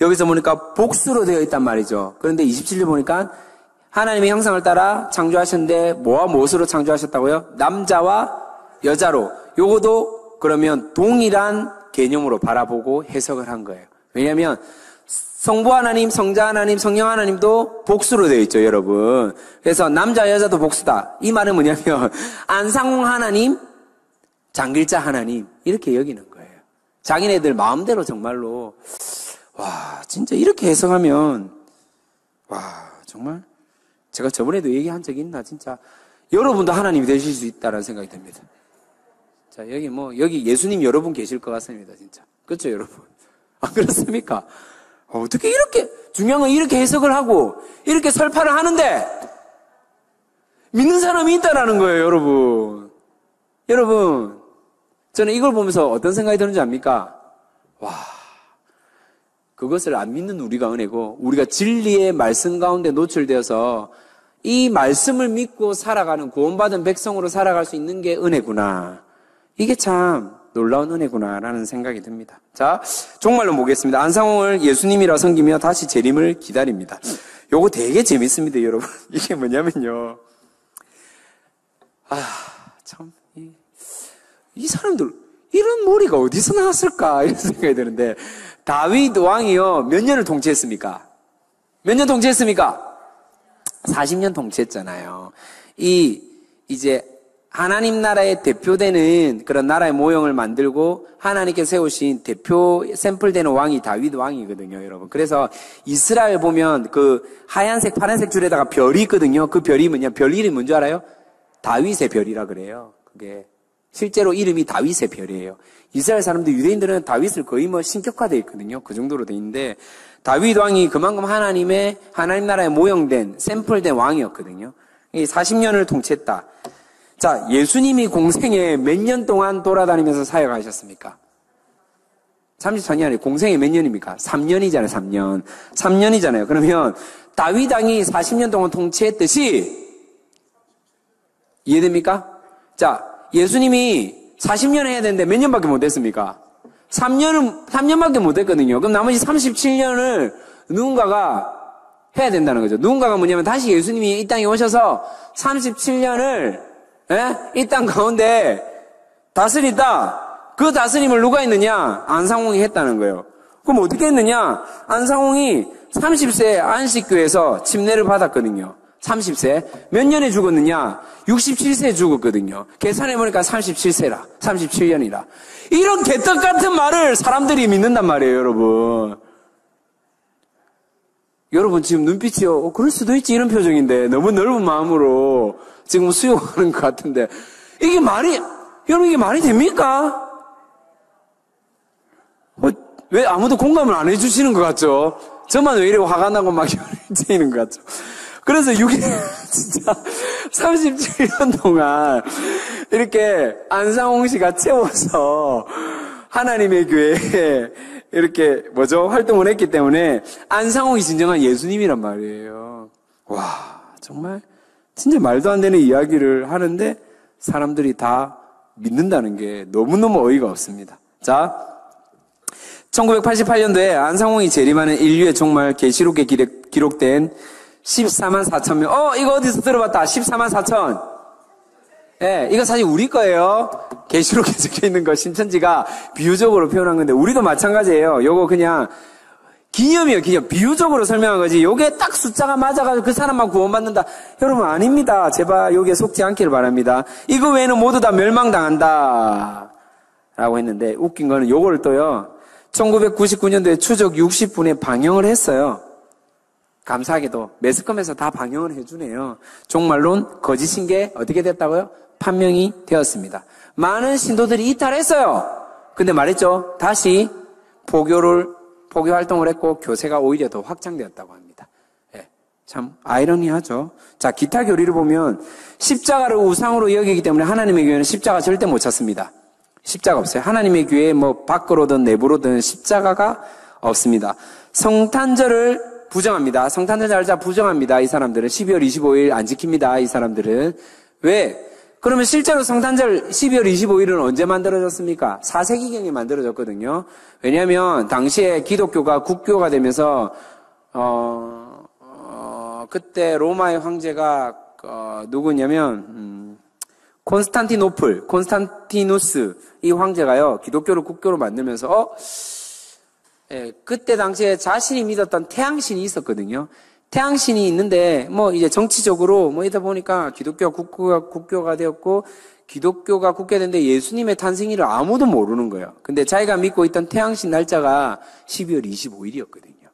Speaker 1: 여기서 보니까 복수로 되어 있단 말이죠. 그런데 27절 보니까 하나님의 형상을 따라 창조하셨는데 뭐와 무엇으로 창조하셨다고요? 남자와 여자로. 요것도 그러면 동일한 개념으로 바라보고 해석을 한 거예요. 왜냐하면 성부 하나님, 성자 하나님, 성령 하나님도 복수로 되어 있죠, 여러분. 그래서 남자 여자도 복수다. 이 말은 뭐냐면 안상홍 하나님, 장길자 하나님 이렇게 여기는 거예요. 자기네들 마음대로 정말로 와 진짜 이렇게 해석하면 와 정말 제가 저번에도 얘기한 적이 있나 진짜 여러분도 하나님이 되실 수 있다는 생각이 듭니다. 자 여기 예수님 여러분 계실 것 같습니다, 진짜. 그렇죠, 여러분? 안 그렇습니까? 어떻게 이렇게 중요한 건 이렇게 해석을 하고 이렇게 설파를 하는데 믿는 사람이 있다라는 거예요, 여러분. 여러분, 저는 이걸 보면서 어떤 생각이 드는지 압니까? 와, 그것을 안 믿는 우리가 은혜고 우리가 진리의 말씀 가운데 노출되어서 이 말씀을 믿고 살아가는 구원받은 백성으로 살아갈 수 있는 게 은혜구나. 이게 참 놀라운 은혜구나라는 생각이 듭니다. 자, 종말론 보겠습니다. 안상홍을 예수님이라 섬기며 다시 재림을 기다립니다. 요거 되게 재밌습니다, 여러분. 이게 뭐냐면요. 참, 이 사람들, 이런 머리가 어디서 나왔을까? 이런 생각이 드는데, 다윗 왕이요, 몇 년을 통치했습니까? 몇 년 통치했습니까? 40년 통치했잖아요. 이제, 하나님 나라의 대표되는 그런 나라의 모형을 만들고 하나님께 세우신 대표 샘플되는 왕이 다윗 왕이거든요, 여러분. 그래서 이스라엘 보면 그 하얀색, 파란색 줄에다가 별이 있거든요. 그 별이 뭐냐? 별 이름이 뭔지 알아요? 다윗의 별이라 그래요. 그게 실제로 이름이 다윗의 별이에요. 이스라엘 사람들, 유대인들은 다윗을 거의 신격화되어 있거든요. 그 정도로 돼 있는데 다윗 왕이 그만큼 하나님 나라의 모형된 샘플된 왕이었거든요. 40년을 통치했다. 자, 예수님이 공생에 몇 년 동안 돌아다니면서 사역하셨습니까? 34년이 아니고 공생에 몇 년입니까? 3년이잖아요, 3년. 3년이잖아요. 그러면 다윗 왕이 40년 동안 통치했듯이 이해됩니까? 자, 예수님이 40년 해야 되는데 몇 년밖에 못 했습니까? 3년밖에 못 했거든요. 그럼 나머지 37년을 누군가가 해야 된다는 거죠. 누군가가 뭐냐면 다시 예수님이 이 땅에 오셔서 37년을 이 땅 가운데 다스리다. 그 다스림을 누가 했느냐? 안상홍이 했다는 거예요. 그럼 어떻게 했느냐? 안상홍이 30세 안식교에서 침례를 받았거든요. 30세. 몇 년에 죽었느냐? 67세에 죽었거든요. 계산해보니까 37세라. 37년이라. 이런 개떡 같은 말을 사람들이 믿는단 말이에요, 여러분. 여러분 지금 눈빛이요. 그럴 수도 있지 이런 표정인데 너무 넓은 마음으로 지금 수용하는 것 같은데 여러분 이게 말이 됩니까? 왜 아무도 공감을 안 해주시는 것 같죠? 저만 왜 이렇게 화가 나고 막 열이 것 같죠? 그래서 진짜 37년 동안 이렇게 안상홍 씨가 채워서 하나님의 교회에 이렇게 활동을 했기 때문에 안상홍이 진정한 예수님이란 말이에요. 와, 정말 진짜 말도 안 되는 이야기를 하는데 사람들이 다 믿는다는 게 너무너무 어이가 없습니다. 자, 1988년도에 안상홍이 재림하는 인류의 종말 계시록에 기록된 14만 4천 명. 이거 어디서 들어봤다. 14만 4천. 예, 이거 사실 우리 거예요. 계시록에 적혀 있는 거 신천지가 비유적으로 표현한 건데 우리도 마찬가지예요. 요거 그냥 기념이에요, 기념. 비유적으로 설명한 거지. 요게 딱 숫자가 맞아가지고 그 사람만 구원받는다. 여러분, 아닙니다. 제발 여기에 속지 않기를 바랍니다. 이거 외에는 모두 다 멸망당한다. 라고 했는데, 웃긴 거는 요거를 또요, 1999년도에 추적 60분에 방영을 했어요. 감사하게도. 매스컴에서 다 방영을 해주네요. 종말론, 거짓인 게 어떻게 됐다고요? 판명이 되었습니다. 많은 신도들이 이탈했어요. 근데 말했죠. 다시 포교 활동을 했고 교세가 오히려 더 확장되었다고 합니다. 예, 참 아이러니하죠. 자, 기타 교리를 보면 십자가를 우상으로 여기기 때문에 하나님의 교회는 십자가 절대 못 찾습니다. 십자가 없어요. 하나님의 교회에 뭐 밖으로든 내부로든 십자가가 없습니다. 성탄절을 부정합니다. 성탄절 날짜 부정합니다. 이 사람들은 12월 25일 안 지킵니다. 이 사람들은. 왜? 그러면 실제로 성탄절 12월 25일은 언제 만들어졌습니까? 4세기경에 만들어졌거든요. 왜냐하면 당시에 기독교가 국교가 되면서 그때 로마의 황제가 누구냐면 콘스탄티누스 이 황제가요 기독교를 국교로 만들면서 그때 당시에 자신이 믿었던 태양신이 있었거든요. 태양신이 있는데, 이제 정치적으로, 이다 보니까 기독교가 국교가 되었고, 기독교가 국교됐는데 예수님의 탄생일을 아무도 모르는 거예요. 근데 자기가 믿고 있던 태양신 날짜가 12월 25일이었거든요.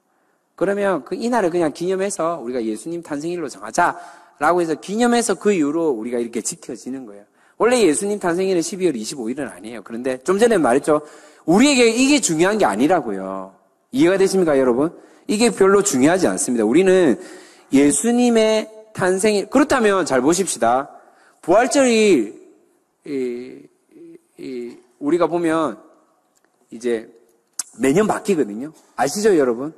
Speaker 1: 그러면 이날을 그냥 기념해서 우리가 예수님 탄생일로 정하자라고 해서 기념해서 그 이후로 우리가 이렇게 지켜지는 거예요. 원래 예수님 탄생일은 12월 25일은 아니에요. 그런데 좀 전에 말했죠. 우리에게 이게 중요한 게 아니라고요. 이해가 되십니까, 여러분? 이게 별로 중요하지 않습니다. 우리는 예수님의 탄생일, 그렇다면 잘 보십시다. 부활절이, 우리가 보면 이제 매년 바뀌거든요. 아시죠, 여러분?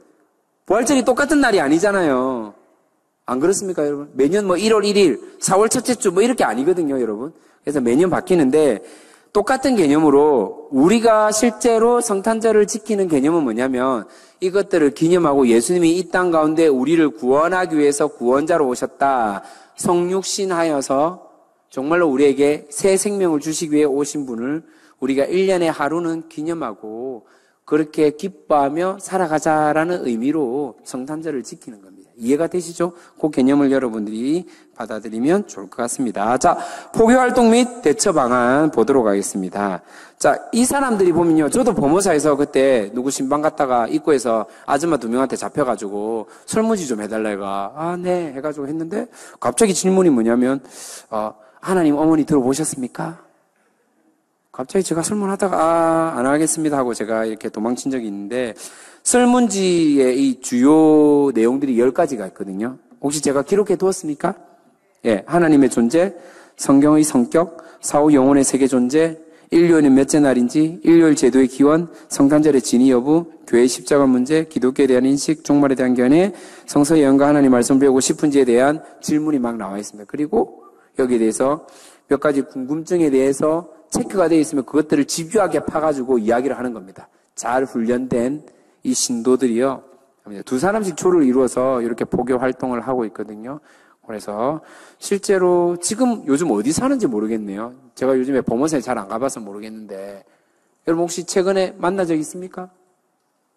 Speaker 1: 부활절이 똑같은 날이 아니잖아요. 안 그렇습니까, 여러분? 매년 1월 1일, 4월 첫째 주 이렇게 아니거든요, 여러분. 그래서 매년 바뀌는데 똑같은 개념으로 우리가 실제로 성탄절을 지키는 개념은 뭐냐면 이것들을 기념하고 예수님이 이 땅 가운데 우리를 구원하기 위해서 구원자로 오셨다. 성육신하여서 정말로 우리에게 새 생명을 주시기 위해 오신 분을 우리가 1년에 하루는 기념하고 그렇게 기뻐하며 살아가자라는 의미로 성탄절을 지키는 겁니다. 이해가 되시죠? 그 개념을 여러분들이 받아들이면 좋을 것 같습니다. 자, 포교활동 및 대처 방안 보도록 하겠습니다. 자, 이 사람들이 보면요. 저도 법무사에서 그때 누구 신방 갔다가 입구에서 아줌마 2명한테 잡혀가지고 설문지 좀 해달라가 네 해가지고 했는데 갑자기 질문이 뭐냐면 하나님 어머니 들어보셨습니까? 갑자기 제가 설문하다가 안 하겠습니다 하고 제가 이렇게 도망친 적이 있는데 설문지의 이 주요 내용들이 10가지가 있거든요. 혹시 제가 기록해 두었습니까? 예, 하나님의 존재, 성경의 성격, 사후 영혼의 세계 존재, 인류는 몇째 날인지, 일요일 제도의 기원, 성탄절의 진위 여부, 교회 십자가 문제, 기독교에 대한 인식, 종말에 대한 견해, 성서 예언과 하나님 말씀 배우고 싶은지에 대한 질문이 막 나와 있습니다. 그리고 여기에 대해서 몇 가지 궁금증에 대해서 체크가 되어 있으면 그것들을 집요하게 파가지고 이야기를 하는 겁니다. 잘 훈련된 이 신도들이요. 2사람씩 조를 이루어서 이렇게 포교 활동을 하고 있거든요. 그래서 실제로 지금 요즘 어디 사는지 모르겠네요. 제가 요즘에 범어사에 잘 안 가봐서 모르겠는데 여러분 혹시 최근에 만난 적 있습니까?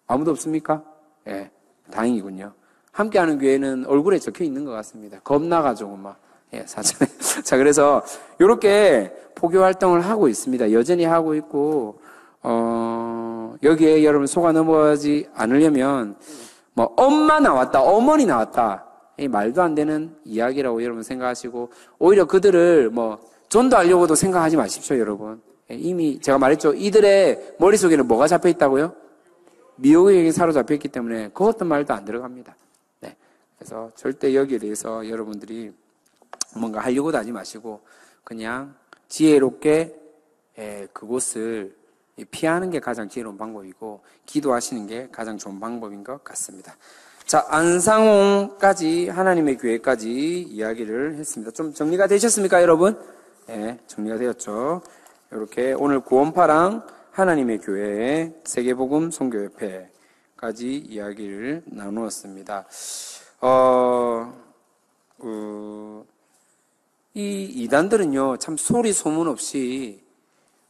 Speaker 1: 아무도 없습니까? 예, 다행이군요. 함께하는 교회는 얼굴에 적혀 있는 것 같습니다. 겁나가지고 막. 예, 사전에. 자, 그래서 이렇게 포교 활동을 하고 있습니다. 여전히 하고 있고 여기에 여러분 속아 넘어가지 않으려면 엄마 나왔다, 어머니 나왔다. 이 말도 안 되는 이야기라고 여러분 생각하시고 오히려 그들을 전도하려고도 생각하지 마십시오, 여러분. 이미 제가 말했죠. 이들의 머릿속에는 뭐가 잡혀 있다고요? 미혹에게 사로잡혀 있기 때문에 그것도 말도 안 들어갑니다. 네. 그래서 절대 여기에 대해서 여러분들이 뭔가 하려고도 하지 마시고 그냥 지혜롭게 그곳을 피하는 게 가장 지혜로운 방법이고 기도하시는 게 가장 좋은 방법인 것 같습니다. 자, 안상홍까지 하나님의 교회까지 이야기를 했습니다. 좀 정리가 되셨습니까, 여러분? 네, 정리가 되었죠. 이렇게 오늘 구원파랑 하나님의 교회 세계복음 선교협회까지 이야기를 나누었습니다. 이 이단들은요, 참 소리 소문 없이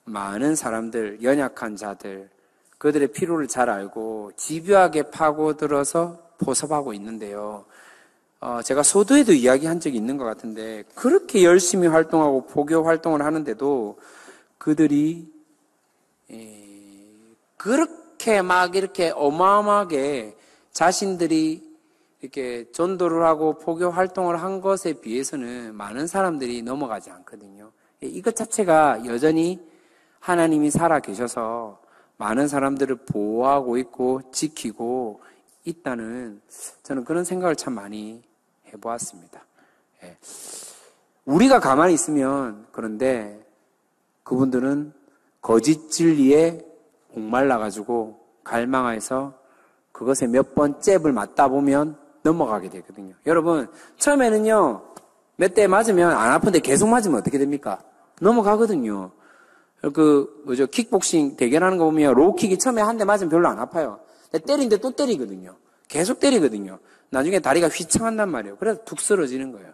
Speaker 1: 많은 사람들, 연약한 자들, 그들의 필요를 잘 알고 집요하게 파고들어서 포섭하고 있는데요. 제가 소도에도 이야기한 적이 있는 것 같은데, 그렇게 열심히 활동하고 포교 활동을 하는데도 그들이 그렇게 막 이렇게 어마어마하게 자신들이 이렇게 전도를 하고 포교 활동을 한 것에 비해서는 많은 사람들이 넘어가지 않거든요. 이것 자체가 여전히 하나님이 살아 계셔서 많은 사람들을 보호하고 있고 지키고 있다는, 저는 그런 생각을 참 많이 해보았습니다. 우리가 가만히 있으면, 그런데 그분들은 거짓 진리에 목말라가지고 갈망해서 그것에 몇 번 잽을 맞다 보면 넘어가게 되거든요. 여러분, 처음에는요, 몇 대 맞으면 안 아픈데 계속 맞으면 어떻게 됩니까? 넘어가거든요. 킥복싱 대결하는 거 보면 로우킥이 처음에 한 대 맞으면 별로 안 아파요. 때리는데 또 때리거든요. 계속 때리거든요. 나중에 다리가 휘청한단 말이에요. 그래서 툭 쓰러지는 거예요.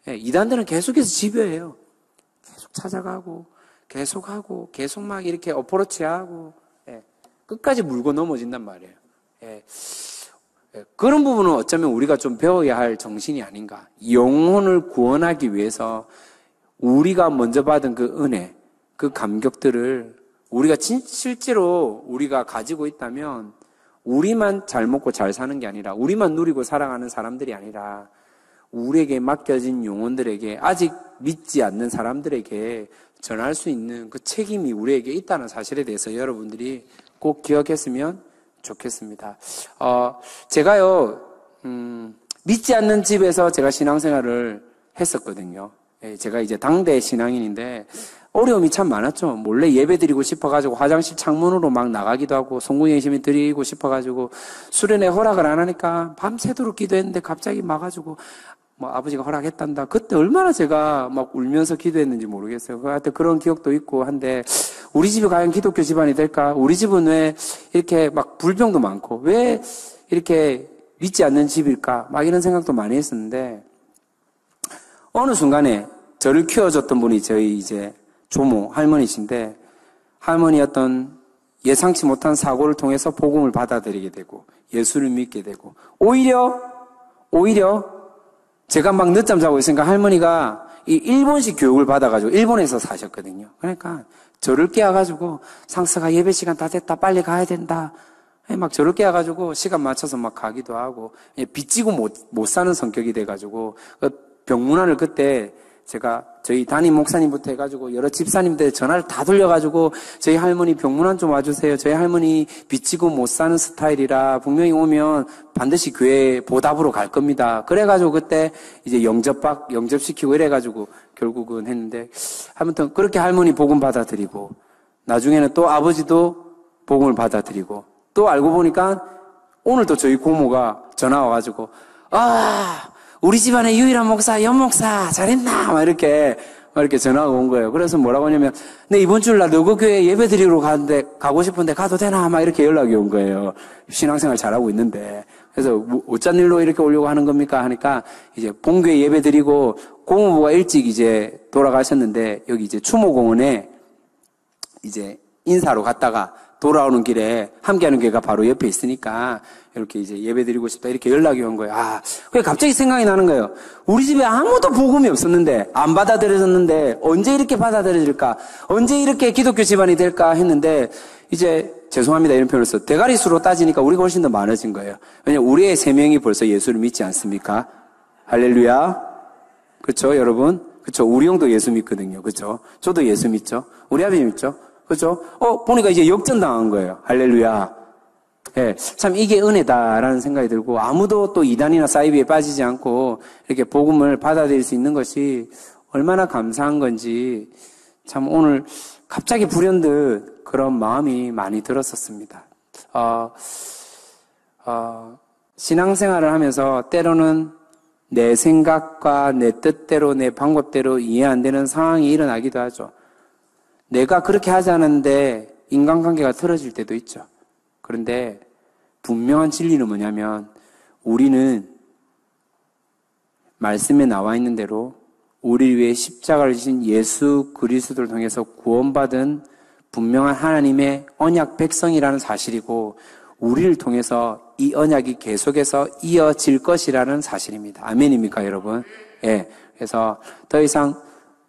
Speaker 1: 이단들은 계속해서 집요해요. 계속 찾아가고, 계속하고, 계속 막 이렇게 어프로치하고, 끝까지 물고 넘어진단 말이에요. 그런 부분은 어쩌면 우리가 좀 배워야 할 정신이 아닌가. 영혼을 구원하기 위해서 우리가 먼저 받은 그 은혜, 그 감격들을 우리가 실제로 우리가 가지고 있다면 우리만 잘 먹고 잘 사는 게 아니라, 우리만 누리고 살아가는 사람들이 아니라 우리에게 맡겨진 영혼들에게, 아직 믿지 않는 사람들에게 전할 수 있는 그 책임이 우리에게 있다는 사실에 대해서 여러분들이 꼭 기억했으면 좋겠습니다. 제가요, 믿지 않는 집에서 제가 신앙생활을 했었거든요. 제가 이제 당대 신앙인인데 어려움이 참 많았죠. 몰래 예배 드리고 싶어가지고 화장실 창문으로 막 나가기도 하고, 송구 예심이 드리고 싶어가지고, 수련회 허락을 안 하니까 밤새도록 기도했는데 갑자기 막아주고, 아버지가 허락했단다. 그때 얼마나 제가 막 울면서 기도했는지 모르겠어요. 하여튼 그런 기억도 있고 한데, 우리 집이 과연 기독교 집안이 될까? 우리 집은 왜 이렇게 막 불평도 많고, 왜 이렇게 믿지 않는 집일까? 막 이런 생각도 많이 했었는데, 어느 순간에 저를 키워줬던 분이 저희 이제 조모 할머니신데, 할머니 어떤 예상치 못한 사고를 통해서 복음을 받아들이게 되고 예수를 믿게 되고, 오히려 제가 막 늦잠 자고 있으니까 할머니가 이 일본식 교육을 받아가지고 일본에서 사셨거든요. 그러니까 저를 깨워가지고, 상서가 예배 시간 다 됐다, 빨리 가야 된다, 막 저를 깨워가지고 시간 맞춰서 막 가기도 하고, 빚지고 못 사는 성격이 돼가지고, 병문안을 그때 제가 저희 담임 목사님부터 해가지고 여러 집사님들 전화를 다 돌려가지고, 저희 할머니 병문안 좀 와주세요. 저희 할머니 빚지고 못 사는 스타일이라 분명히 오면 반드시 교회 보답으로 갈 겁니다. 그래가지고 그때 이제 영접시키고 이래가지고 결국은 했는데, 아무튼 그렇게 할머니 복음 받아들이고, 나중에는 또 아버지도 복음을 받아들이고, 또 알고 보니까 오늘도 저희 고모가 전화 와가지고, 우리 집안의 유일한 목사, 연목사, 잘했나? 막 이렇게 전화가 온 거예요. 그래서 뭐라고 하냐면, 네, 이번 주일날 너그 교회 예배 드리러 가고 싶은데 가도 되나? 막 이렇게 연락이 온 거예요. 신앙생활 잘하고 있는데. 그래서 어쩐 일로 이렇게 오려고 하는 겁니까? 하니까 이제 본교회 예배 드리고 고모부가 일찍 이제 돌아가셨는데, 여기 이제 추모공원에 이제 인사로 갔다가 돌아오는 길에 함께하는 교회가 바로 옆에 있으니까 이렇게 이제 예배드리고 싶다, 이렇게 연락이 온 거예요. 그게 갑자기 생각이 나는 거예요. 우리 집에 아무도 복음이 없었는데, 안 받아들여졌는데 언제 이렇게 받아들여질까? 언제 이렇게 기독교 집안이 될까 했는데, 이제 죄송합니다 이런 표현을 써, 대가리 수로 따지니까 우리가 훨씬 더 많아진 거예요. 왜냐면 우리의 3명이 벌써 예수를 믿지 않습니까? 할렐루야. 그렇죠, 여러분? 그렇죠. 우리 형도 예수 믿거든요. 그렇죠? 저도 예수 믿죠. 우리 아버지 믿죠. 그렇죠? 보니까 이제 역전당한 거예요. 할렐루야. 참 이게 은혜다라는 생각이 들고, 아무도 또 이단이나 사이비에 빠지지 않고 이렇게 복음을 받아들일 수 있는 것이 얼마나 감사한 건지, 참 오늘 갑자기 불현듯 그런 마음이 많이 들었었습니다. 신앙생활을 하면서 때로는 내 생각과 내 뜻대로, 내 방법대로 이해 안 되는 상황이 일어나기도 하죠. 내가 그렇게 하지 않았는데 인간관계가 틀어질 때도 있죠. 그런데 분명한 진리는 뭐냐면 우리는 말씀에 나와 있는 대로 우리를 위해 십자가를 지신 예수 그리스도를 통해서 구원받은 분명한 하나님의 언약 백성이라는 사실이고 우리를 통해서 이 언약이 계속해서 이어질 것이라는 사실입니다. 아멘입니까, 여러분? 예. 그래서 더 이상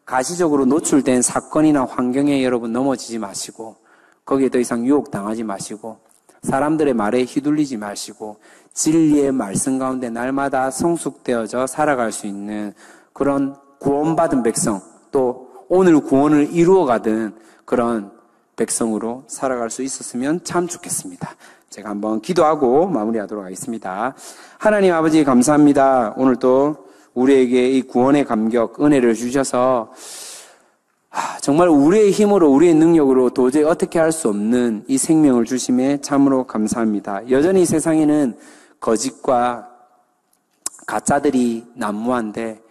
Speaker 1: 가시적으로 노출된 사건이나 환경에 여러분 넘어지지 마시고 거기에 더 이상 유혹당하지 마시고 사람들의 말에 휘둘리지 마시고 진리의 말씀 가운데 날마다 성숙되어져 살아갈 수 있는 그런 구원받은 백성, 또 오늘 구원을 이루어가던 그런 백성으로 살아갈 수 있었으면 참 좋겠습니다. 제가 한번 기도하고 마무리하도록 하겠습니다. 하나님 아버지 감사합니다. 오늘 또 우리에게 이 구원의 감격, 은혜를 주셔서 정말 우리의 힘으로 우리의 능력으로 도저히 어떻게 할 수 없는 이 생명을 주심에 참으로 감사합니다. 여전히 세상에는 거짓과 가짜들이 난무한데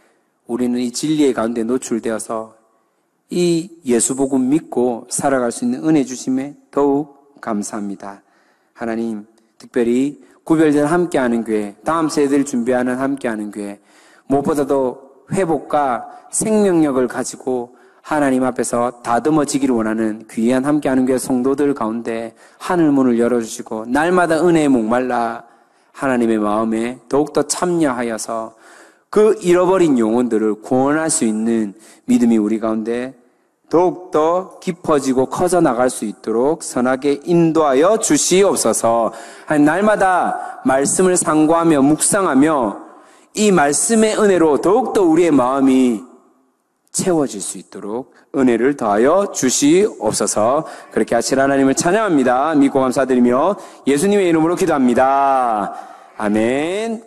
Speaker 1: 우리는 이 진리의 가운데 노출되어서 이 예수복음 믿고 살아갈 수 있는 은혜 주심에 더욱 감사합니다. 하나님, 특별히 구별된 함께하는 교회, 다음 세대를 준비하는 함께하는 교회, 무엇보다도 회복과 생명력을 가지고 하나님 앞에서 다듬어지기를 원하는 귀한 함께하는 교회 성도들 가운데 하늘문을 열어주시고 날마다 은혜에 목말라 하나님의 마음에 더욱더 참여하여서 그 잃어버린 영혼들을 구원할 수 있는 믿음이 우리 가운데 더욱더 깊어지고 커져나갈 수 있도록 선하게 인도하여 주시옵소서. 날마다 말씀을 상고하며 묵상하며 이 말씀의 은혜로 더욱더 우리의 마음이 채워질 수 있도록 은혜를 더하여 주시옵소서. 그렇게 하실 하나님을 찬양합니다. 믿고 감사드리며 예수님의 이름으로 기도합니다. 아멘.